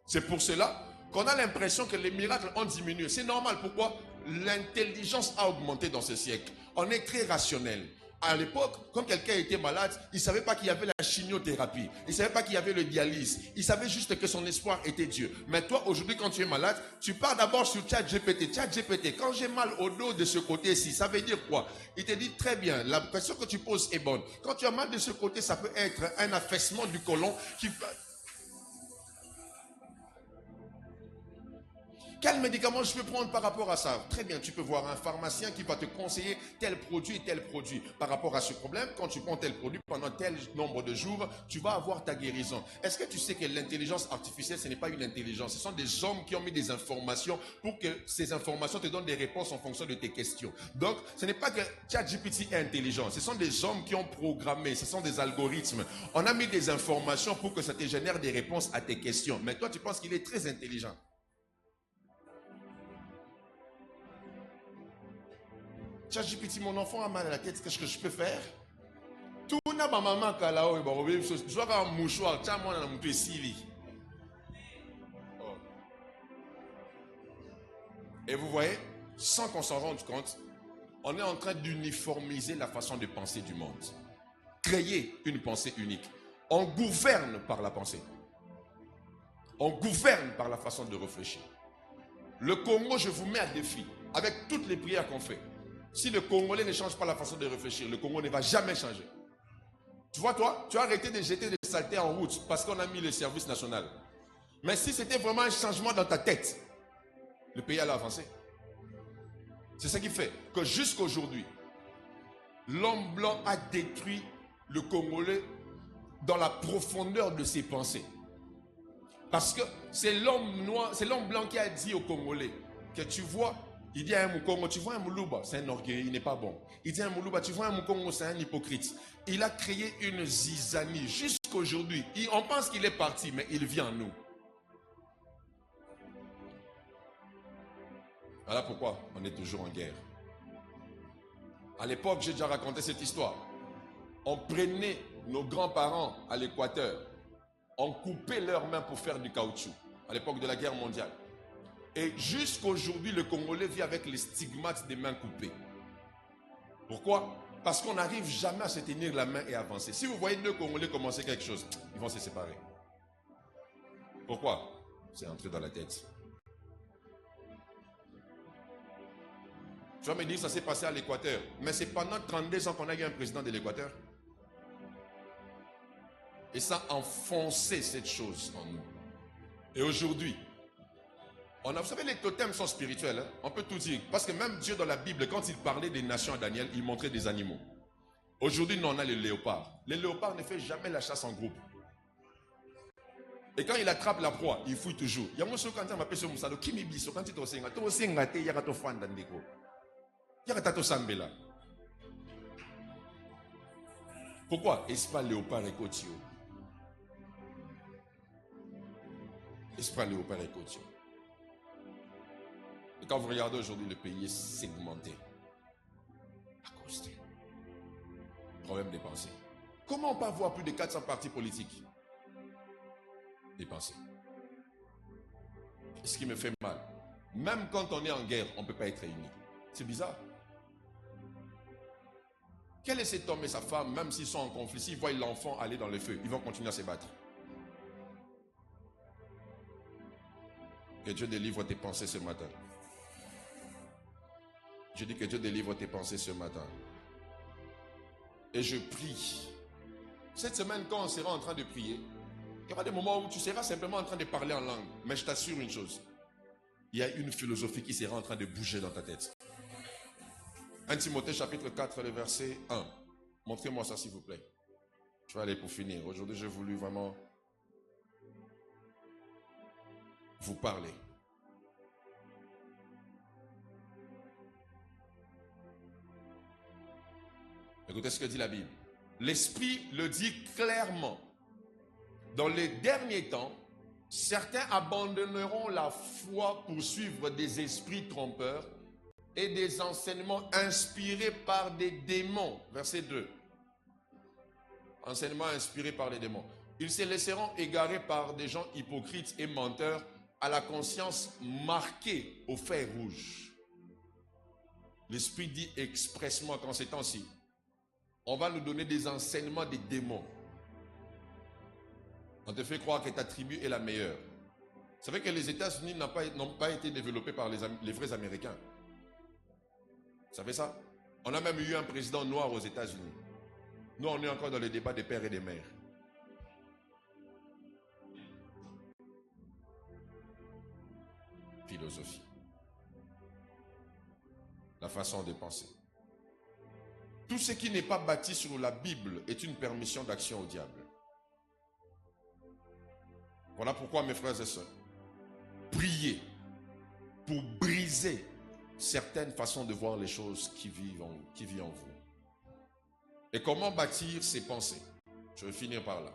C'est pour cela qu'on a l'impression que les miracles ont diminué. C'est normal. Pourquoi? L'intelligence a augmenté dans ce siècle. On est très rationnel. À l'époque, quand quelqu'un était malade, il ne savait pas qu'il y avait la chimiothérapie. Il ne savait pas qu'il y avait le dialyse. Il savait juste que son espoir était Dieu. Mais toi, aujourd'hui, quand tu es malade, tu pars d'abord sur ChatGPT. ChatGPT, quand j'ai mal au dos de ce côté-ci, ça veut dire quoi? Il te dit très bien, la question que tu poses est bonne. Quand tu as mal de ce côté, ça peut être un affaissement du côlon qui... Quel médicament je peux prendre par rapport à ça? Très bien, tu peux voir un pharmacien qui va te conseiller tel produit et tel produit. Par rapport à ce problème, quand tu prends tel produit pendant tel nombre de jours, tu vas avoir ta guérison. Est-ce que tu sais que l'intelligence artificielle, ce n'est pas une intelligence? Ce sont des hommes qui ont mis des informations pour que ces informations te donnent des réponses en fonction de tes questions. Donc, ce n'est pas que ChatGPT est intelligent. Ce sont des hommes qui ont programmé, ce sont des algorithmes. On a mis des informations pour que ça te génère des réponses à tes questions. Mais toi, tu penses qu'il est très intelligent. ChatGPT, mon enfant a mal à la tête, qu'est-ce que je peux faire? Tout n'a pas maman kalao et je vois un mouchoir, tiens moi dans mon ici. Et vous voyez, sans qu'on s'en rende compte, on est en train d'uniformiser la façon de penser du monde. Créer une pensée unique. On gouverne par la pensée. On gouverne par la façon de réfléchir. Le Congo, je vous mets à défi, avec toutes les prières qu'on fait. Si le Congolais ne change pas la façon de réfléchir, le Congo ne va jamais changer. Tu vois, toi, tu as arrêté de jeter des saletés en route parce qu'on a mis le service national. Mais si c'était vraiment un changement dans ta tête, le pays allait avancer. C'est ce qui fait que jusqu'aujourd'hui, l'homme blanc a détruit le Congolais dans la profondeur de ses pensées. Parce que c'est l'homme noir, c'est l'homme blanc qui a dit aux Congolais que tu vois, il dit à un Moukongo, tu vois un Moulouba, c'est un orgueil, il n'est pas bon. Il dit à un Moulouba, tu vois un Moukongo, c'est un hypocrite. Il a créé une zizanie jusqu'aujourd'hui. On pense qu'il est parti, mais il vit en nous. Voilà pourquoi on est toujours en guerre. À l'époque, j'ai déjà raconté cette histoire. On prenait nos grands-parents à l'Équateur. On coupait leurs mains pour faire du caoutchouc. À l'époque de la guerre mondiale. Et jusqu'aujourd'hui, le Congolais vit avec les stigmates des mains coupées. Pourquoi? Parce qu'on n'arrive jamais à se tenir la main et avancer. Si vous voyez deux Congolais commencer quelque chose, ils vont se séparer. Pourquoi? C'est entré dans la tête. Tu vas me dire, ça s'est passé à l'Équateur. Mais c'est pendant 32 ans qu'on a eu un président de l'Équateur. Et ça a enfoncé cette chose en nous. Et aujourd'hui, vous savez, les totems sont spirituels. Hein? On peut tout dire. Parce que même Dieu dans la Bible, quand il parlait des nations à Daniel, il montrait des animaux. Aujourd'hui, nous, on a le léopard. Le léopard ne fait jamais la chasse en groupe. Et quand il attrape la proie, il fouille toujours. Il y a un quand on m'appelle ce Moussado, qui m'ébisse, quand il t'osenga, tu osenga, il y a un fan d'Andeko. Il y a un sambela. Pourquoi? Espace léopard et cotio. Espace léopard et cotio. Et quand vous regardez aujourd'hui, le pays est segmenté. À cause des problèmes des pensées. Comment on peut avoir plus de 400 partis politiques? Des pensées. Ce qui me fait mal. Même quand on est en guerre, on ne peut pas être réunis. C'est bizarre. Quel est cet homme et sa femme, même s'ils sont en conflit, s'ils voient l'enfant aller dans le feu, ils vont continuer à se battre. Que Dieu délivre tes pensées ce matin. Je dis que Dieu délivre tes pensées ce matin. Et je prie. Cette semaine, quand on sera en train de prier, il y aura des moments où tu seras simplement en train de parler en langue. Mais je t'assure une chose. Il y a une philosophie qui sera en train de bouger dans ta tête. 1 Timothée chapitre 4, le verset 1. Montrez-moi ça s'il vous plaît. Je vais aller pour finir. Aujourd'hui, j'ai voulu vraiment vous parler. Écoutez ce que dit la Bible. L'Esprit le dit clairement. Dans les derniers temps, certains abandonneront la foi pour suivre des esprits trompeurs et des enseignements inspirés par des démons. Verset 2. Enseignements inspirés par les démons. Ils se laisseront égarer par des gens hypocrites et menteurs à la conscience marquée au fer rouge. L'Esprit dit expressement qu'en ces temps-ci, on va nous donner des enseignements des démons. On te fait croire que ta tribu est la meilleure. Vous savez que les États-Unis n'ont pas été développés par les vrais Américains. Vous savez ça? On a même eu un président noir aux États-Unis. Nous, on est encore dans le débat des pères et des mères. Philosophie. La façon de penser. Tout ce qui n'est pas bâti sur la Bible est une permission d'action au diable. Voilà pourquoi, mes frères et sœurs, priez pour briser certaines façons de voir les choses qui vivent en vous. Et comment bâtir ces pensées? Je vais finir par là.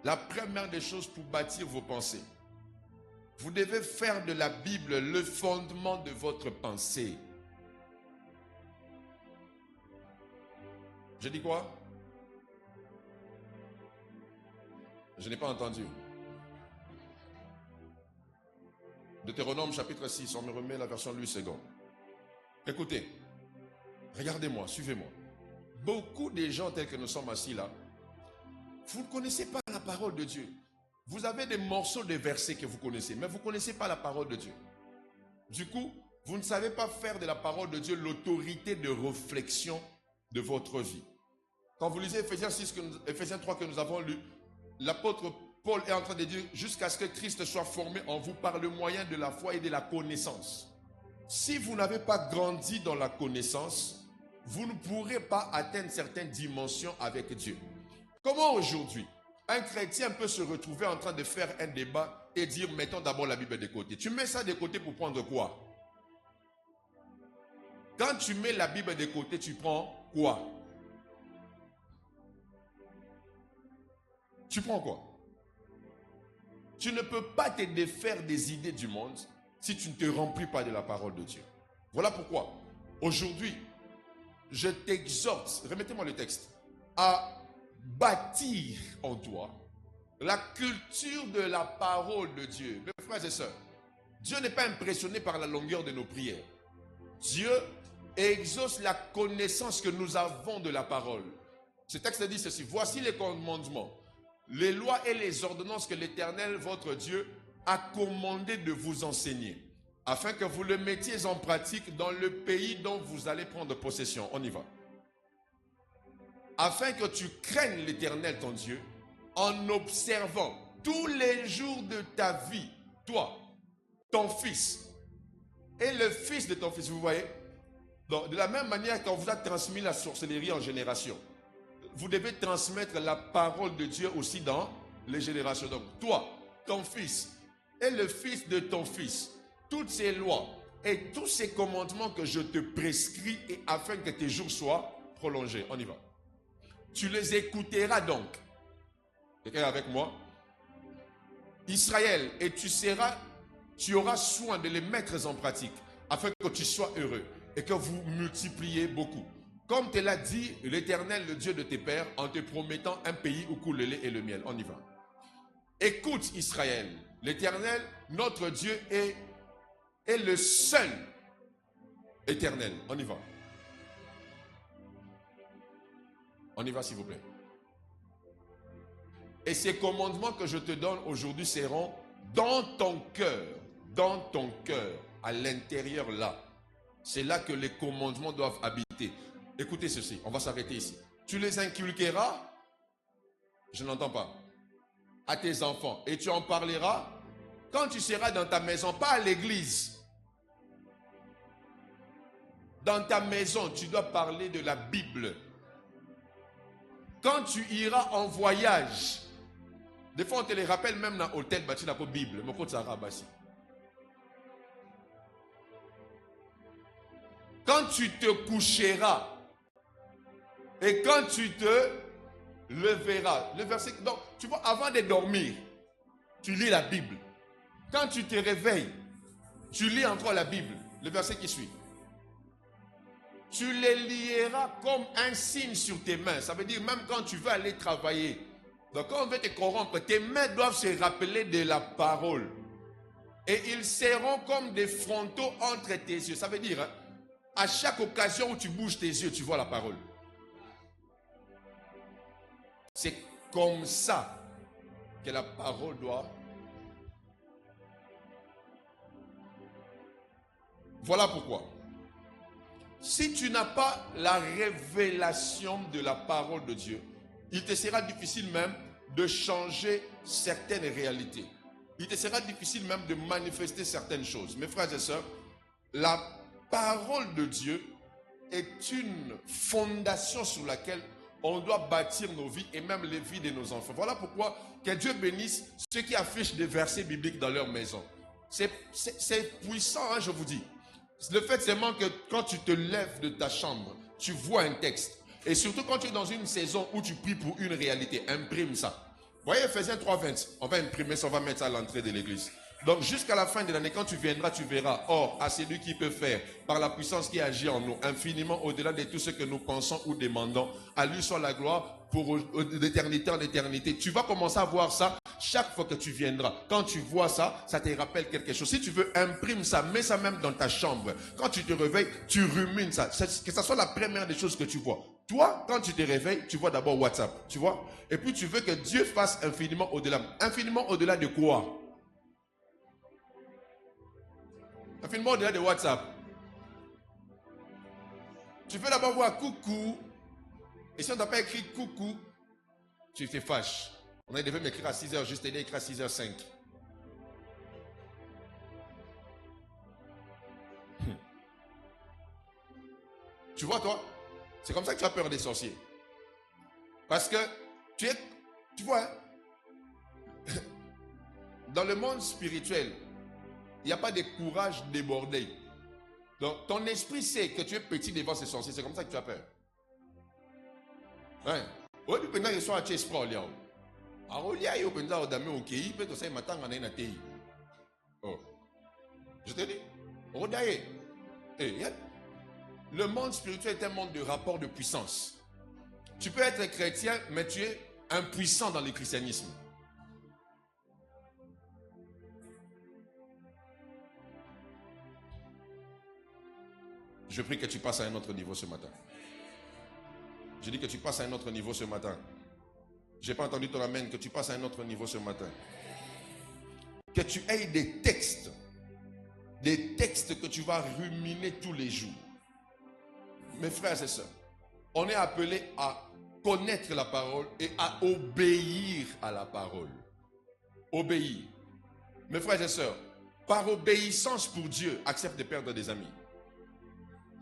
La première des choses pour bâtir vos pensées, vous devez faire de la Bible le fondement de votre pensée. Je dis quoi? Je n'ai pas entendu. Deutéronome chapitre 6, on me remet la version Louis II. Écoutez, regardez-moi, suivez-moi. Beaucoup de gens tels que nous sommes assis là, vous ne connaissez pas la parole de Dieu. Vous avez des morceaux de versets que vous connaissez, mais vous ne connaissez pas la parole de Dieu. Du coup, vous ne savez pas faire de la parole de Dieu l'autorité de réflexion de votre vie. Quand vous lisez Éphésiens 3 que nous avons lu, l'apôtre Paul est en train de dire jusqu'à ce que Christ soit formé en vous par le moyen de la foi et de la connaissance. Si vous n'avez pas grandi dans la connaissance, vous ne pourrez pas atteindre certaines dimensions avec Dieu. Comment aujourd'hui un chrétien peut se retrouver en train de faire un débat et dire mettons d'abord la Bible de côté? Tu mets ça de côté pour prendre quoi? Quand tu mets la Bible de côté, tu prends quoi? Tu prends quoi? Tu ne peux pas te défaire des idées du monde si tu ne te remplis pas de la parole de Dieu. Voilà pourquoi, aujourd'hui, je t'exhorte, remettez-moi le texte, à bâtir en toi la culture de la parole de Dieu. Mes frères et sœurs, Dieu n'est pas impressionné par la longueur de nos prières. Dieu exauce la connaissance que nous avons de la parole. Ce texte dit ceci: voici les commandements, les lois et les ordonnances que l'Éternel, votre Dieu, a commandé de vous enseigner, afin que vous le mettiez en pratique dans le pays dont vous allez prendre possession. On y va. Afin que tu craignes l'Éternel, ton Dieu, en observant tous les jours de ta vie, toi, ton fils, et le fils de ton fils. Vous voyez? Donc, de la même manière qu'on vous a transmis la sorcellerie en génération, vous devez transmettre la parole de Dieu aussi dans les générations. Donc, toi, ton fils et le fils de ton fils, toutes ces lois et tous ces commandements que je te prescris, et afin que tes jours soient prolongés. On y va. Tu les écouteras donc. Quelqu'un est avec moi? Israël, et tu auras soin de les mettre en pratique, afin que tu sois heureux et que vous multipliez beaucoup. Comme te l'a dit l'Éternel, le Dieu de tes pères, en te promettant un pays où coule le lait et le miel. On y va. Écoute Israël, l'Éternel, notre Dieu, est le seul éternel. On y va. On y va s'il vous plaît. Et ces commandements que je te donne aujourd'hui seront dans ton cœur, à l'intérieur là. C'est là que les commandements doivent habiter. Écoutez ceci, on va s'arrêter ici. Tu les inculqueras, je n'entends pas, à tes enfants, et tu en parleras quand tu seras dans ta maison, pas à l'église. Dans ta maison, tu dois parler de la Bible. Quand tu iras en voyage, des fois on te les rappelle même dans l'hôtel bâti la Bible, mais quand ça rabassi. Quand tu te coucheras et quand tu te leveras, le verset, donc tu vois, avant de dormir, tu lis la Bible. Quand tu te réveilles, tu lis encore la Bible, le verset qui suit. Tu les lieras comme un signe sur tes mains. Ça veut dire même quand tu veux aller travailler. Donc quand on veut te corrompre, tes mains doivent se rappeler de la parole. Et ils seront comme des frontaux entre tes yeux. Ça veut dire, hein, à chaque occasion où tu bouges tes yeux, tu vois la parole. C'est comme ça que la parole doit. Voilà pourquoi. Si tu n'as pas la révélation de la parole de Dieu, il te sera difficile même de changer certaines réalités. Il te sera difficile même de manifester certaines choses. Mes frères et sœurs, la parole de Dieu est une fondation sur laquelle on doit bâtir nos vies et même les vies de nos enfants. Voilà pourquoi que Dieu bénisse ceux qui affichent des versets bibliques dans leur maison. C'est puissant, hein, je vous dis. Le fait seulement que quand tu te lèves de ta chambre, tu vois un texte. Et surtout quand tu es dans une saison où tu pries pour une réalité, imprime ça. Voyez Éphésiens 3:20. On va imprimer ça, on va mettre ça à l'entrée de l'église. Donc jusqu'à la fin de l'année, quand tu viendras, tu verras. Or, à celui qui peut faire, par la puissance qui agit en nous, infiniment au-delà de tout ce que nous pensons ou demandons, à lui soit la gloire pour d'éternité en éternité. Tu vas commencer à voir ça chaque fois que tu viendras. Quand tu vois ça, ça te rappelle quelque chose. Si tu veux, imprime ça, mets ça même dans ta chambre. Quand tu te réveilles, tu rumines ça. Que ça soit la première des choses que tu vois. Toi, quand tu te réveilles, tu vois d'abord WhatsApp, tu vois. Et puis tu veux que Dieu fasse infiniment au-delà. Infiniment au-delà de quoi? Infiniment au-delà de WhatsApp. Tu veux d'abord voir coucou. Et si on t'a pas écrit coucou, tu te fâches. On devait m'écrire à 6h, juste t'aider à écrire à 6h05. Tu vois, toi? C'est comme ça que tu as peur des sorciers. Parce que tu vois, hein? Dans le monde spirituel, il n'y a pas de courage débordé. Donc, ton esprit sait que tu es petit devant ces sorciers. C'est comme ça que tu as peur. Ouais. Oh. Je te dis. Le monde spirituel est un monde de rapport de puissance. Tu peux être chrétien, mais tu es impuissant dans le christianisme. Je prie que tu passes à un autre niveau ce matin. Je dis que tu passes à un autre niveau ce matin. Je n'ai pas entendu ton amen, que tu passes à un autre niveau ce matin. Que tu aies des textes que tu vas ruminer tous les jours. Mes frères et sœurs, on est appelé à connaître la parole et à obéir à la parole. Obéir. Mes frères et sœurs, par obéissance pour Dieu, accepte de perdre des amis.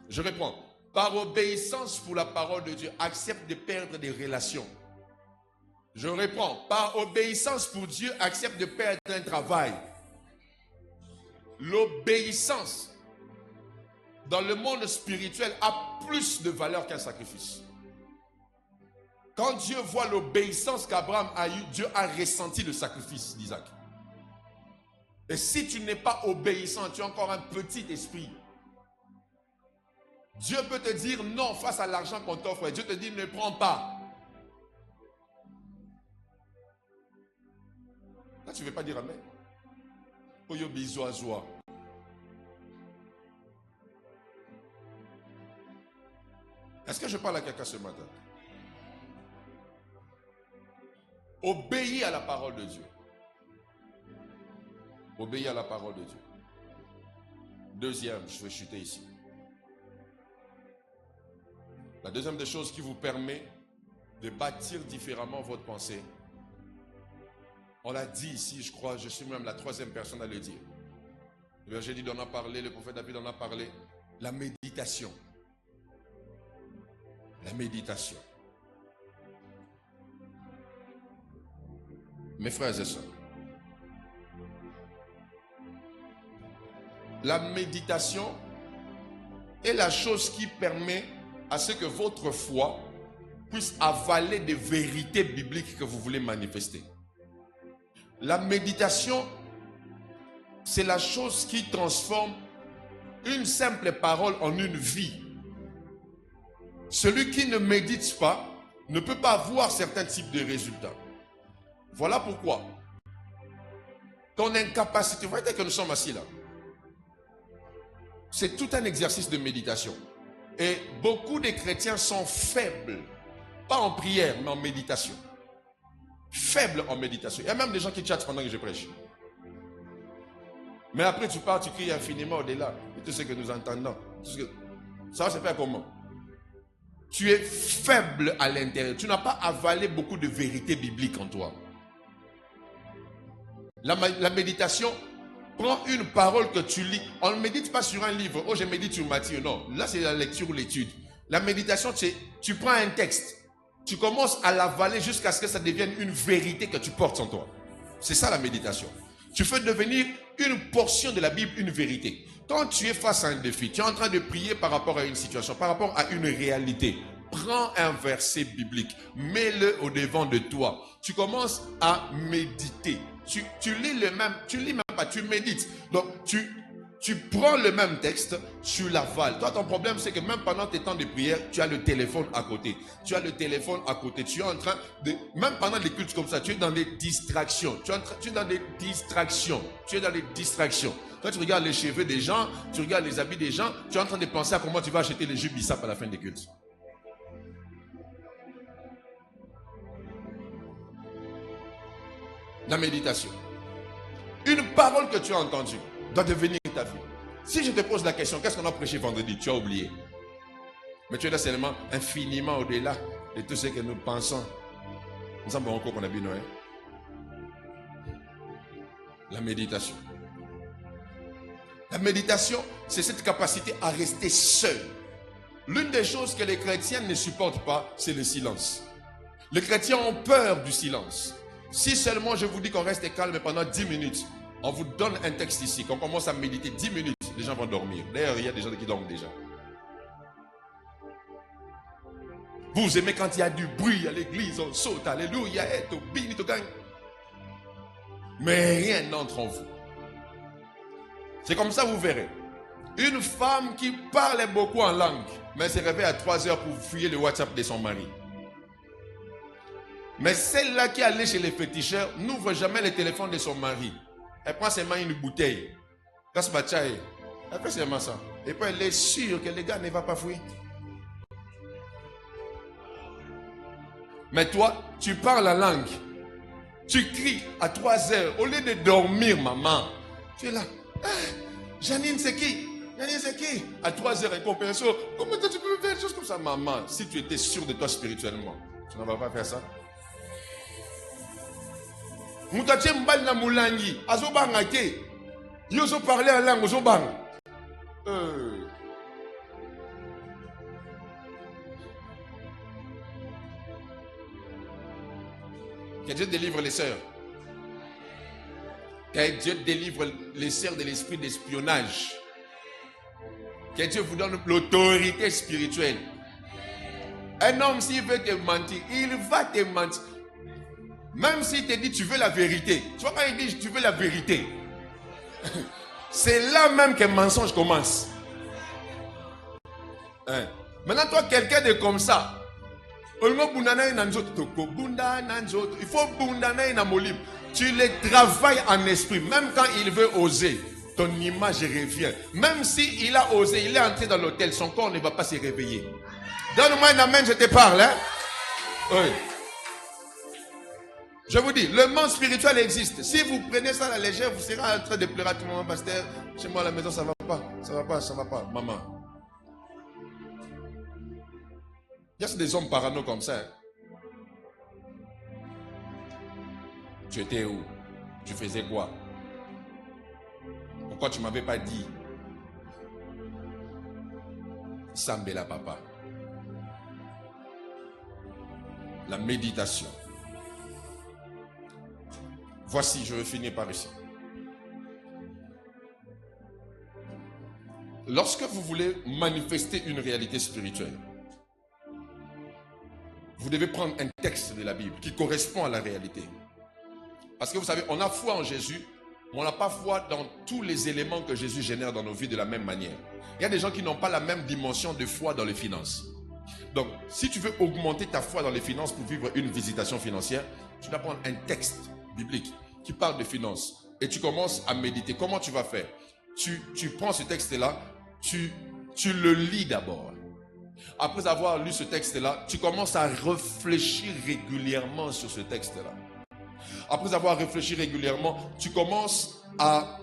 Je reprends. Par obéissance pour la parole de Dieu, accepte de perdre des relations. Je reprends. Par obéissance pour Dieu, accepte de perdre un travail. L'obéissance dans le monde spirituel a plus de valeur qu'un sacrifice. Quand Dieu voit l'obéissance qu'Abraham a eue, Dieu a ressenti le sacrifice d'Isaac. Et si tu n'es pas obéissant, tu as encore un petit esprit. Dieu peut te dire non face à l'argent qu'on t'offre. Et Dieu te dit ne prends pas. Là, tu ne veux pas dire amen. Oyo bizoazoa. Est-ce que je parle à quelqu'un ce matin? Obéis à la parole de Dieu. Obéis à la parole de Dieu. Deuxième, je vais chuter ici. La deuxième des choses qui vous permet de bâtir différemment votre pensée. On l'a dit ici, je crois, je suis même la troisième personne à le dire. Le verset dit, on a parlé, le prophète David en a parlé. La méditation. La méditation. Mes frères et sœurs, la méditation est la chose qui permet à ce que votre foi puisse avaler des vérités bibliques que vous voulez manifester. La méditation, c'est la chose qui transforme une simple parole en une vie. Celui qui ne médite pas ne peut pas avoir certains types de résultats. Voilà pourquoi ton incapacité, vous voyez que nous sommes assis là, c'est tout un exercice de méditation. Et beaucoup de chrétiens sont faibles, pas en prière, mais en méditation. Faibles en méditation. Il y a même des gens qui chattent pendant que je prêche. Mais après tu pars, tu cries infiniment au-delà de tout ce que nous entendons. Ça va se faire comment? Tu es faible à l'intérieur. Tu n'as pas avalé beaucoup de vérités bibliques en toi. La méditation prend une parole que tu lis. On ne médite pas sur un livre. Oh, je médite sur Matthieu. Non, là c'est la lecture ou l'étude. La méditation, tu prends un texte. Tu commences à l'avaler jusqu'à ce que ça devienne une vérité que tu portes en toi. C'est ça la méditation. Tu fais devenir une portion de la Bible une vérité. Quand tu es face à un défi, tu es en train de prier par rapport à une situation, par rapport à une réalité. Prends un verset biblique, mets-le au devant de toi. Tu commences à méditer. tu lis le même, tu lis même pas, tu médites. Donc, tu prends le même texte, tu l'avales. Toi, ton problème, c'est que même pendant tes temps de prière, tu as le téléphone à côté. Tu as le téléphone à côté. Tu es en train de... Même pendant les cultes comme ça, tu es dans des distractions. Tu es dans des distractions. Tu es dans des distractions. Toi, tu regardes les cheveux des gens, tu regardes les habits des gens, tu es en train de penser à comment tu vas acheter les jus Bissap à la fin des cultes. La méditation. Une parole que tu as entendue doit devenir ta vie. Si je te pose la question, qu'est-ce qu'on a prêché vendredi? Tu as oublié. Mais tu es là seulement infiniment au-delà de tout ce que nous pensons. Nous avons encore qu'on a vu Noël. La méditation. La méditation, c'est cette capacité à rester seul. L'une des choses que les chrétiens ne supportent pas, c'est le silence. Les chrétiens ont peur du silence. Si seulement je vous dis qu'on reste calme pendant 10 minutes, on vous donne un texte ici, qu'on commence à méditer 10 minutes, les gens vont dormir. D'ailleurs, il y a des gens qui dorment déjà. Vous aimez quand il y a du bruit à l'église, on saute, alléluia, mais rien n'entre en vous. C'est comme ça vous verrez. Une femme qui parlait beaucoup en langue, mais se réveille à 3 heures pour fouiller le WhatsApp de son mari. Mais celle-là qui allait chez les féticheurs n'ouvre jamais le téléphone de son mari. Elle prend seulement une bouteille. Elle fait seulement ça. Et puis elle est sûre que le gars ne va pas fouiller. Mais toi, tu parles la langue. Tu cries à 3 heures. Au lieu de dormir, maman, tu es là. Ah, Janine, c'est qui? Janine, c'est qui? À 3 heures, incompréhension. Comment toi, tu peux faire des choses comme ça, maman? Si tu étais sûr de toi spirituellement, tu ne vas pas faire ça. Moutache mbal na moulangi, azobanga ke. Yoso parler en langue, ozobang. Que Dieu délivre les sœurs. Que Dieu délivre les sœurs de l'esprit d'espionnage. Que Dieu vous donne l'autorité spirituelle. Un homme, s'il veut te mentir, il va te mentir. Même s'il te dit tu veux la vérité. Tu vois quand il dit tu veux la vérité. C'est là même que le mensonge commence. Hein? Maintenant toi quelqu'un de comme ça. Il faut tu le travailles en esprit. Même quand il veut oser, ton image revient. Même s'il a osé, il est entré dans l'hôtel, son corps ne va pas se réveiller. Donne-moi un amen, je te parle. Hein? Oui. Je vous dis, le monde spirituel existe. Si vous prenez ça à la légère, vous serez en train de pleurer à tout moment, pasteur. Chez moi à la maison, ça va pas. Ça va pas, ça va pas. Maman. Il y a des hommes parano comme ça. Hein? Tu étais où? Tu faisais quoi? Pourquoi tu ne m'avais pas dit? Sambela papa. La méditation. Voici, je vais finir par ici. Lorsque vous voulez manifester une réalité spirituelle, vous devez prendre un texte de la Bible qui correspond à la réalité. Parce que vous savez, on a foi en Jésus, mais on n'a pas foi dans tous les éléments que Jésus génère dans nos vies de la même manière. Il y a des gens qui n'ont pas la même dimension de foi dans les finances. Donc, si tu veux augmenter ta foi dans les finances pour vivre une visitation financière, tu dois prendre un texte biblique qui parle de finances et tu commences à méditer. Comment tu vas faire? Tu prends ce texte-là, tu le lis d'abord. Après avoir lu ce texte-là, tu commences à réfléchir régulièrement sur ce texte-là. Après avoir réfléchi régulièrement, tu commences à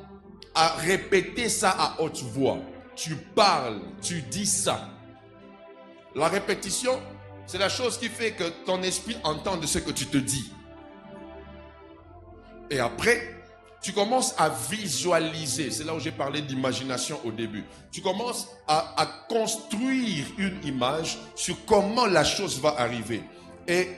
répéter ça à haute voix. Tu parles, tu dis ça. La répétition, c'est la chose qui fait que ton esprit entende ce que tu te dis. Et après, tu commences à visualiser. C'est là où j'ai parlé d'imagination au début. Tu commences à construire une image sur comment la chose va arriver. Et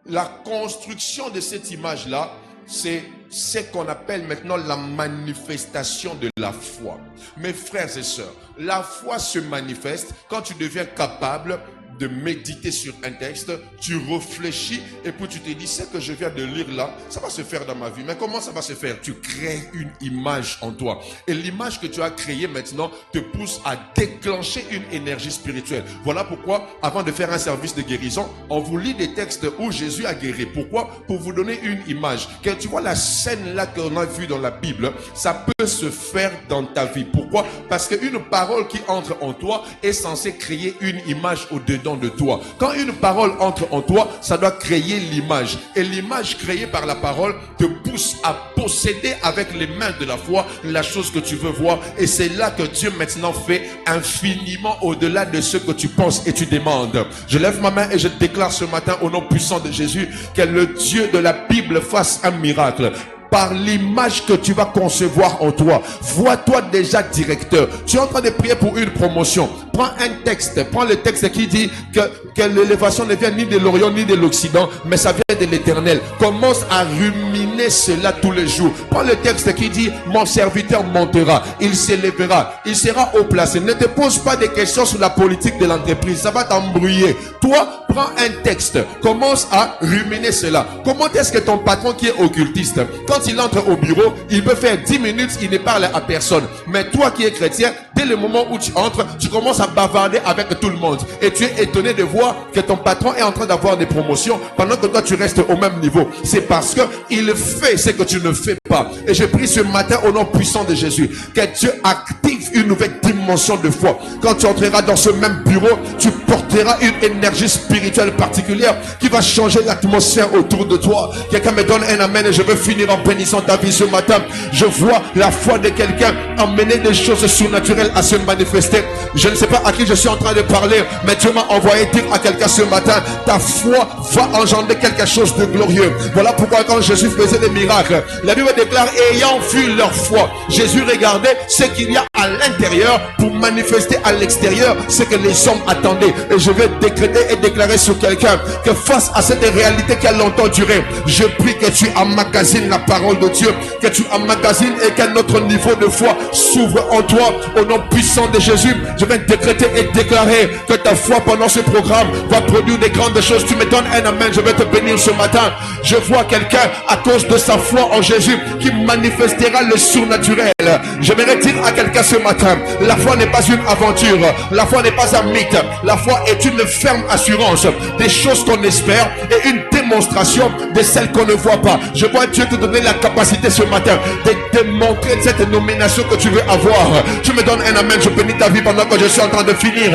la construction de cette image-là, c'est ce qu'on appelle maintenant la manifestation de la foi. Mes frères et sœurs, la foi se manifeste quand tu deviens capable de méditer sur un texte, tu réfléchis et puis tu te dis, ce que je viens de lire là, ça va se faire dans ma vie. Mais comment ça va se faire? Tu crées une image en toi. Et l'image que tu as créée maintenant te pousse à déclencher une énergie spirituelle. Voilà pourquoi, avant de faire un service de guérison, on vous lit des textes où Jésus a guéri. Pourquoi? Pour vous donner une image. Quand tu vois la scène là qu'on a vue dans la Bible, ça peut se faire dans ta vie. Pourquoi? Parce qu'une parole qui entre en toi est censée créer une image au-dedans de toi. Quand une parole entre en toi, ça doit créer l'image. Et l'image créée par la parole te pousse à posséder avec les mains de la foi la chose que tu veux voir. Et c'est là que Dieu maintenant fait infiniment au-delà de ce que tu penses et tu demandes. Je lève ma main et je déclare ce matin au nom puissant de Jésus que le Dieu de la Bible fasse un miracle. Par l'image que tu vas concevoir en toi, vois-toi déjà directeur. Tu es en train de prier pour une promotion. Prends un texte, prends le texte qui dit que l'élévation ne vient ni de l'Orient ni de l'Occident, mais ça vient de l'Éternel. Commence à ruminer cela tous les jours. Prends le texte qui dit, mon serviteur montera, il s'élèvera, il sera haut placé. Ne te pose pas des questions sur la politique de l'entreprise, ça va t'embrouiller. Toi, prends un texte, commence à ruminer cela. Comment est-ce que ton patron qui est occultiste, quand il entre au bureau, il peut faire 10 minutes, il ne parle à personne. Mais toi qui es chrétien, dès le moment où tu entres, tu commences à bavarder avec tout le monde. Et tu es étonné de voir que ton patron est en train d'avoir des promotions pendant que toi tu restes au même niveau. C'est parce que il fait ce que tu ne fais pas. Et je prie ce matin au nom puissant de Jésus que Dieu active une nouvelle dimension de foi. Quand tu entreras dans ce même bureau, tu porteras une énergie spirituelle particulière qui va changer l'atmosphère autour de toi. Quelqu'un me donne un amen et je veux finir en bénissant ta vie ce matin. Je vois la foi de quelqu'un emmener des choses surnaturelles à se manifester. Je ne sais pas à qui je suis en train de parler, mais Dieu m'a envoyé dire à quelqu'un ce matin, ta foi va engendrer quelque chose de glorieux. Voilà pourquoi quand Jésus faisait des miracles, la Bible déclare, ayant vu leur foi, Jésus regardait ce qu'il y a à l'intérieur pour manifester à l'extérieur ce que les hommes attendaient. Et je vais décréter et déclarer sur quelqu'un que face à cette réalité qui a longtemps duré, je prie que tu emmagasines la parole de Dieu, que tu emmagasines et qu'un autre niveau de foi s'ouvre en toi au nom puissant de Jésus. Je vais décréter et déclarer que ta foi pendant ce programme va produire des grandes choses. Tu me donnes un amen, je vais te bénir ce matin. Je vois quelqu'un à cause de sa foi en Jésus qui manifestera le surnaturel. J'aimerais dire à quelqu'un ce matin, la foi n'est pas une aventure, la foi n'est pas un mythe, la foi est une ferme assurance des choses qu'on espère et une démonstration de celles qu'on ne voit pas. Je vois Dieu te donner la capacité ce matin de démontrer cette nomination que tu veux avoir. Tu me donnes un amen, je bénis ta vie pendant que je suis en train de finir.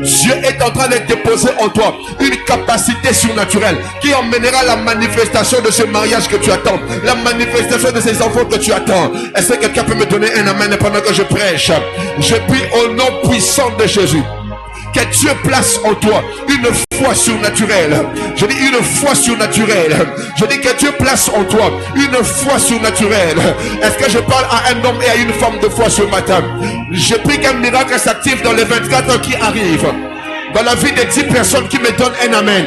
Dieu est en train de déposer en toi une capacité surnaturelle qui emmènera la manifestation de ce mariage que tu attends, la manifestation de ces enfants que tu attends. Est-ce que quelqu'un peut me donner un amen pendant que je prêche? Je prie au nom puissant de Jésus que Dieu place en toi une foi surnaturelle. Je dis une foi surnaturelle. Je dis que Dieu place en toi une foi surnaturelle. Est-ce que je parle à un homme et à une femme de foi ce matin? Je prie qu'un miracle s'active dans les 24 heures qui arrivent, dans la vie des 10 personnes qui me donnent un amen.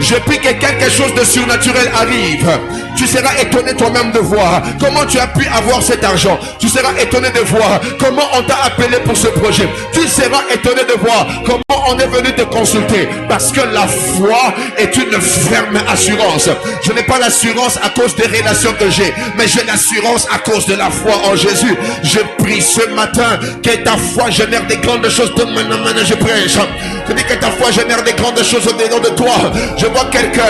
Je prie que quelque chose de surnaturel arrive. Tu seras étonné toi-même de voir comment tu as pu avoir cet argent. Tu seras étonné de voir comment on t'a appelé pour ce projet. Tu seras étonné de voir comment on est venu te consulter. Parce que la foi est une ferme assurance. Je n'ai pas l'assurance à cause des relations que j'ai, mais j'ai l'assurance à cause de la foi en Jésus. Je prie ce matin que ta foi génère des grandes choses. Donne-moi, je prêche. Je dis que ta foi génère des grandes choses au-dedans de toi. Je vois quelqu'un,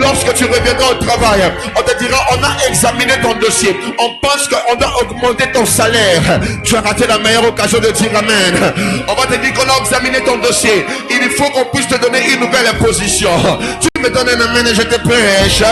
lorsque tu reviendras au travail, on te dira, on a examiné ton dossier, on pense qu'on doit augmenter ton salaire. Tu as raté la meilleure occasion de dire amen. On va te dire qu'on a examiné ton dossier, il faut qu'on puisse te donner une nouvelle position. Tu me donnes un amen et je te prêche.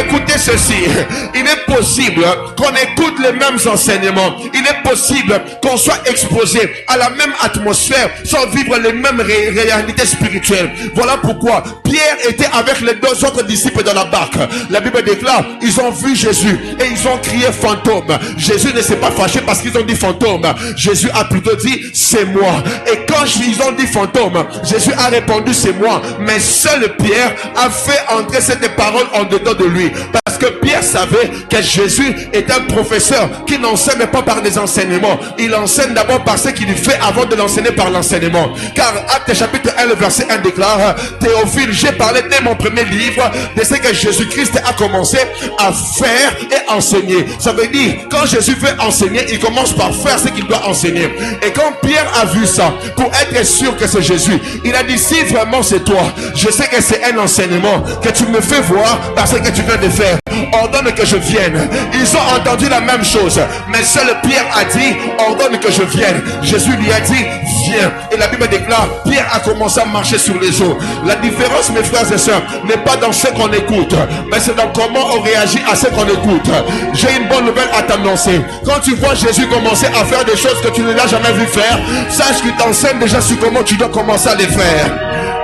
Écoutez ceci, il est possible qu'on écoute les mêmes enseignements, il est possible qu'on soit exposé à la même atmosphère sans vivre les mêmes réalités spirituelles. Voilà pourquoi Pierre était avec les 2 autres disciples dans la barque. La Bible déclare, ils ont vu Jésus et ils ont crié fantôme. Jésus ne s'est pas fâché parce qu'ils ont dit fantôme. Jésus a plutôt dit c'est moi. Et quand ils ont dit fantôme, Jésus a répondu c'est moi. Mais seul Pierre a fait entrer cette parole en dedans de lui. Parce que Pierre savait que Jésus est un professeur qui n'enseigne pas par des enseignements. Il enseigne d'abord par ce qu'il fait avant de l'enseigner par l'enseignement. Car Actes chapitre 1, le verset 1 déclare: Théophile, j'ai parlé dès mon premier livre de ce que Jésus-Christ a commencé à faire et enseigner. Ça veut dire, quand Jésus veut enseigner, il commence par faire ce qu'il doit enseigner. Et quand Pierre a vu ça, pour être sûr que c'est Jésus, il a dit: si vraiment c'est toi, je sais que c'est un enseignement que tu me fais voir parce que tu viens de faire, ordonne que je vienne. Ils ont entendu la même chose, mais seul Pierre a dit: ordonne que je vienne. Jésus lui a dit: viens. Et la Bible déclare: Pierre a commencé à marcher sur les eaux. La différence, mes frères et sœurs, n'est pas dans ce qu'on écoute, mais c'est dans comment on réagit à ce qu'on écoute. J'ai une bonne nouvelle à t'annoncer. Quand tu vois Jésus commencer à faire des choses que tu ne l'as jamais vu faire, sache qu'il t'enseigne déjà sur comment tu dois commencer à les faire.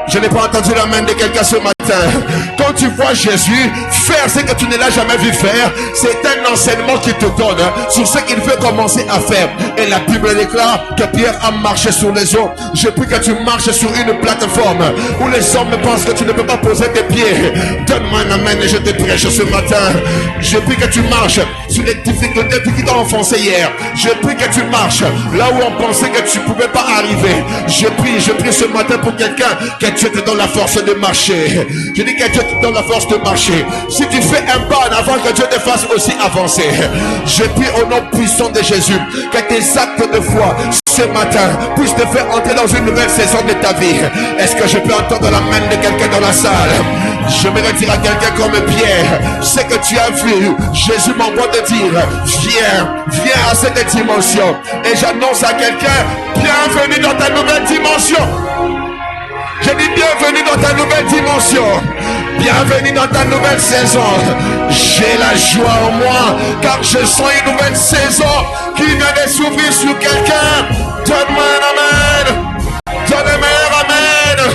Je n'ai pas entendu la main de quelqu'un ce matin. Quand tu vois Jésus faire ce que tu ne l'as jamais vu faire, c'est un enseignement qu'il te donne sur ce qu'il veut commencer à faire. Et la Bible déclare que Pierre a marché sur les eaux. Je prie que tu marches sur une plateforme où les hommes pensent que tu ne peux pas poser tes pieds. Donne-moi un amen et je te prêche ce matin. Je prie que tu marches sur les difficultés qui t'ont enfoncé hier. Je prie que tu marches là où on pensait que tu ne pouvais pas arriver. Je prie ce matin pour quelqu'un que Dieu te donne la force de marcher. Je dis que Dieu te donne la force de marcher. Si tu fais un pas en avant, que Dieu te fasse aussi avancer. Je prie au nom puissant de Jésus que tes actes de foi ce matin puissent te faire entrer dans une nouvelle saison de ta vie. Est-ce que je peux entendre la main de quelqu'un dans la salle? J'aimerais dire à quelqu'un comme Pierre: ce que tu as vu, Jésus m'envoie te dire: viens à cette dimension. Et j'annonce à quelqu'un: bienvenue dans ta nouvelle dimension. Je dis bienvenue dans ta nouvelle dimension. Bienvenue dans ta nouvelle saison. J'ai la joie en moi, car je sens une nouvelle saison qui vient de s'ouvrir sur quelqu'un. Donne-moi un amen. Donne-moi un amen.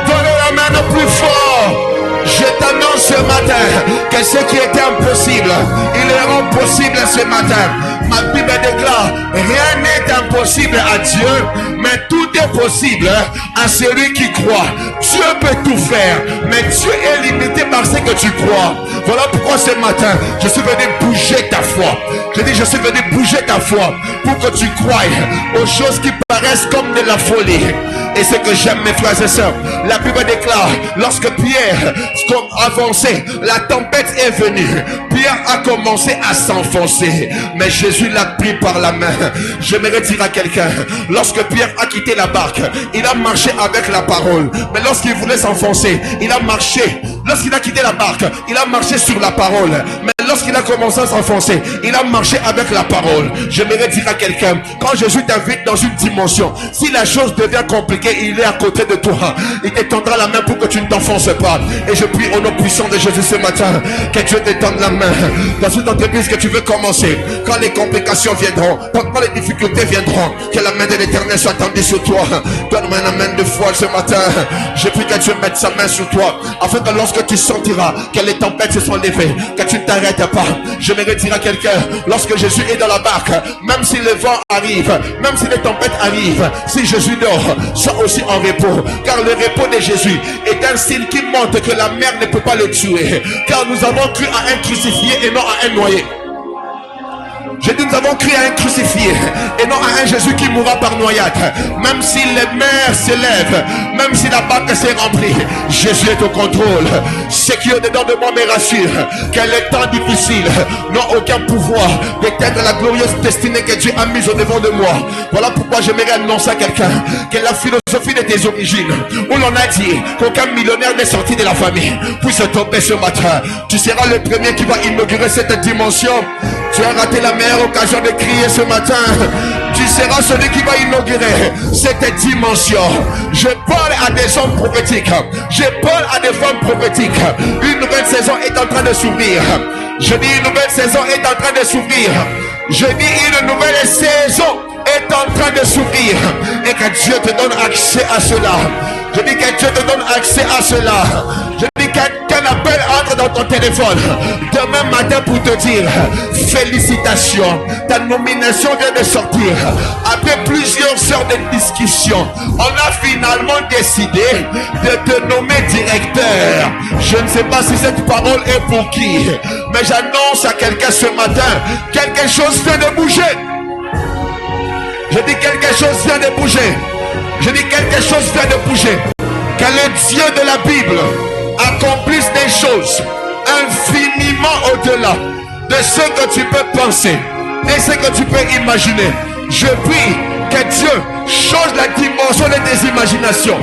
Donne-moi un amen plus fort. Je t'annonce ce matin que ce qui était impossible, il est rend possible ce matin. Ma Bible déclare: rien n'est impossible à Dieu, mais tout est possible à celui qui croit. Dieu peut tout faire, mais Dieu est limité par ce que tu crois. Voilà pourquoi ce matin, je suis venu bouger ta foi. Je dis: je suis venu bouger ta foi pour que tu croies aux choses qui paraissent comme de la folie. Et ce que j'aime, mes frères et sœurs, la Bible déclare: lorsque Pierre avançait, la tempête est venue. Pierre a commencé à s'enfoncer, mais Jésus l'a pris par la main. J'aimerais dire à quelqu'un: lorsque Pierre a quitté la barque, il a marché avec la parole. Mais lorsqu'il voulait s'enfoncer, il a marché. Lorsqu'il a quitté la barque, il a marché sur la parole. Mais lorsqu'il a commencé à s'enfoncer, il a marché avec la parole. J'aimerais dire à quelqu'un: quand Jésus t'invite dans une dimension, si la chose devient compliquée, il est à côté de toi. Il te tendra la main pour que tu ne t'enfonces pas. Et je prie au nom puissant de Jésus ce matin que Dieu te tende la main dans une entreprise que tu veux commencer. Quand les complications viendront, quand les difficultés viendront, que la main de l'Éternel soit tendue sur toi. Donne-moi une main de foi ce matin. Je prie que Dieu mette sa main sur toi, afin que lorsque tu sentiras que les tempêtes se sont levées, que tu ne t'arrêtes pas. Je vais dire à quelqu'un: lorsque Jésus est dans la barque, même si le vent arrive, même si les tempêtes arrivent, si Jésus dort, sois aussi en repos. Car le repos de Jésus est un signe qui montre que la mer ne peut pas le tuer. Car nous avons cru à un crucifié et non à un noyé. J'ai dit: nous avons cru à un crucifié et non à un Jésus qui mourra par noyade. Même si les mers s'élèvent, même si la barque s'est remplie, Jésus est au contrôle. Ceux qui ont dedans de moi me rassurent que les temps difficiles n'ont aucun pouvoir d'éteindre la glorieuse destinée que Dieu a mise au devant de moi. Voilà pourquoi j'aimerais annoncer à quelqu'un que la philosophie de tes origines, où l'on a dit qu'aucun millionnaire n'est sorti de la famille, puisse tomber ce matin. Tu seras le premier qui va inaugurer cette dimension. Tu as raté la meilleure occasion de crier ce matin. Tu seras celui qui va inaugurer cette dimension. Je parle à des hommes prophétiques. Je parle à des femmes prophétiques. Une nouvelle saison est en train de s'ouvrir. Je dis: une nouvelle saison est en train de s'ouvrir. Je dis: une nouvelle saison est en train de s'ouvrir. Et que Dieu te donne accès à cela. Je dis que Dieu te donne accès à cela. Je dis qu'un appel entre dans dans ton téléphone demain matin pour te dire félicitations, ta nomination vient de sortir. Après plusieurs heures de discussion, on a finalement décidé de te nommer directeur. Je ne sais pas si cette parole est pour qui, mais j'annonce à quelqu'un ce matin, quelque chose vient de bouger. Je dis quelque chose vient de bouger. Je dis quelque chose vient de bouger. Que le Dieu de la Bible accomplisse des choses infiniment au-delà de ce que tu peux penser et ce que tu peux imaginer. Je prie que Dieu change la dimension de tes imaginations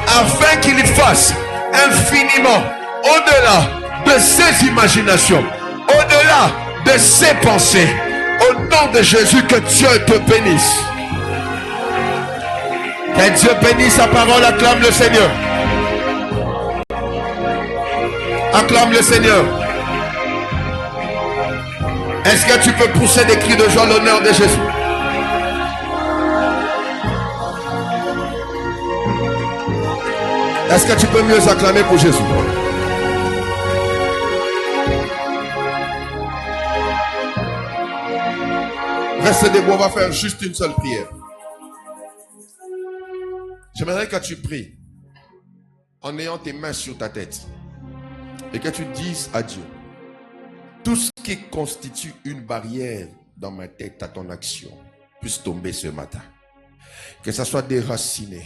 afin qu'il fasse infiniment au-delà de ses imaginations, au-delà de ses pensées. Au nom de Jésus, que Dieu te bénisse. Que Dieu bénisse sa parole. Acclame le Seigneur. Acclame le Seigneur. Est-ce que tu peux pousser des cris de joie à l'honneur de Jésus? Est-ce que tu peux mieux acclamer pour Jésus? Reste debout, on va faire juste une seule prière. J'aimerais que tu pries en ayant tes mains sur ta tête et que tu dises à Dieu tout ce qui constitue une barrière dans ma tête à ton action puisse tomber ce matin. Que ça soit déraciné.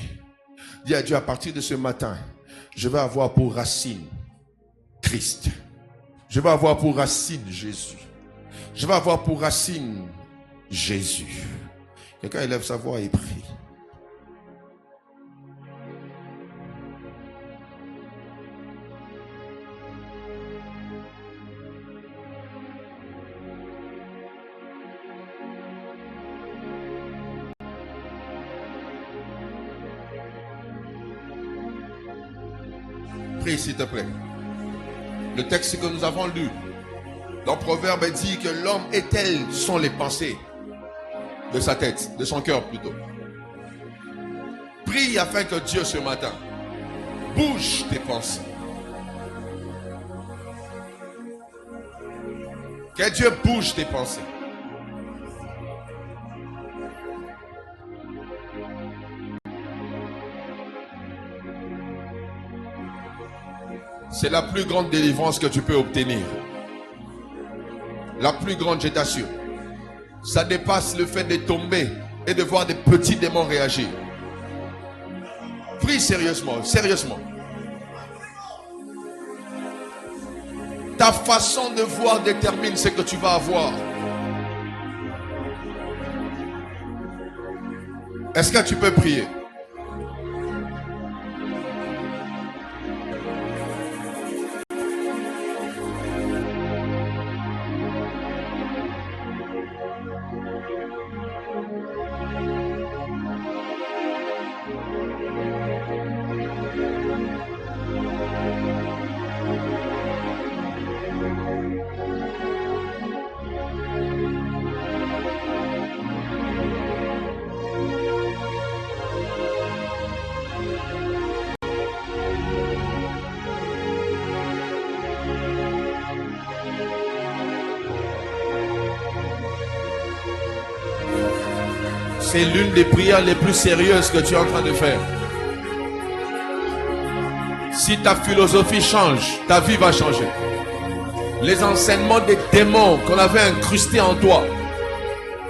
Dis à Dieu, à partir de ce matin, je vais avoir pour racine Christ. Je vais avoir pour racine Jésus. Je vais avoir pour racine Jésus. Quelqu'un élève sa voix et prie. Prie s'il te plaît. Le texte que nous avons lu dans Proverbe dit que l'homme et telles sont les pensées de sa tête, de son cœur plutôt. Prie afin que Dieu ce matin bouge tes pensées. Que Dieu bouge tes pensées. C'est la plus grande délivrance que tu peux obtenir. La plus grande, je t'assure. Ça dépasse le fait de tomber et de voir des petits démons réagir. Prie sérieusement, sérieusement. Ta façon de voir détermine ce que tu vas avoir. Est-ce que tu peux prier? C'est l'une des prières les plus sérieuses que tu es en train de faire. Si ta philosophie change, ta vie va changer. Les enseignements des démons qu'on avait incrustés en toi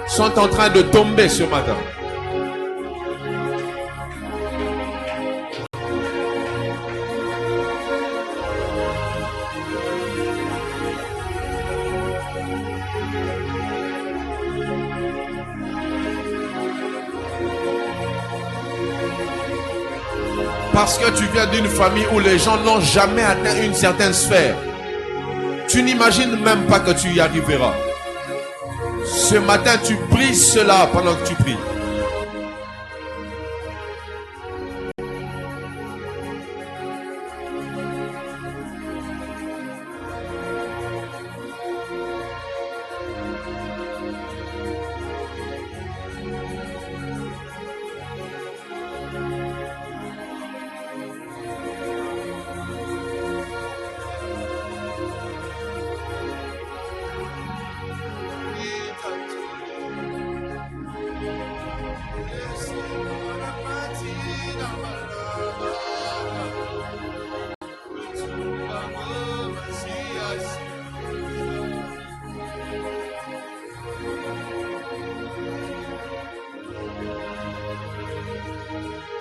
sont en train de tomber ce matin. Parce que tu viens d'une famille où les gens n'ont jamais atteint une certaine sphère. Tu n'imagines même pas que tu y arriveras. Ce matin, tu brises cela pendant que tu pries.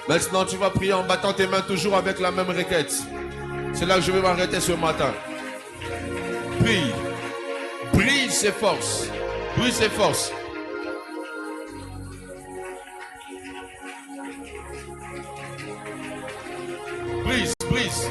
Maintenant, tu vas prier en battant tes mains toujours avec la même requête. C'est là que je vais m'arrêter ce matin. Prie. Brise ses forces. Brise ses forces. Brise, brise.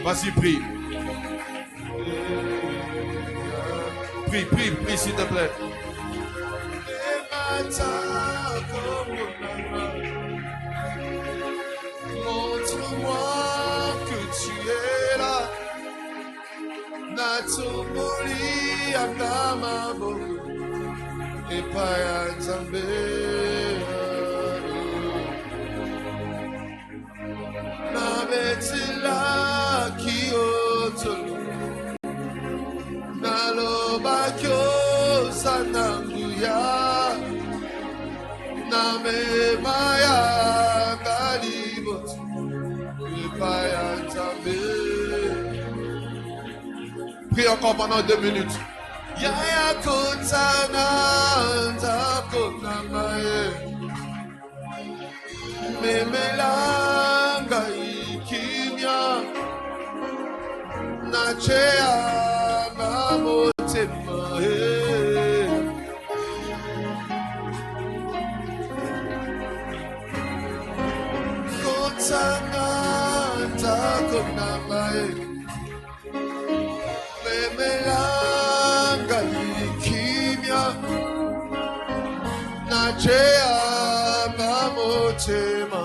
Vas-y, prie. Prie, prie, prie, s'il te plaît. Montre-moi que tu es là. Natomoli Adamabo et Payanzambe. Nabetila Kyoto. Nalobakyo Sananguya. Name Maya Galibot. Prie encore pendant 2 minutes. Yaya kotana ntakona mae memelanga ikimya nachea na motema kotana ntakona mae memelanga ikimya nachea na motema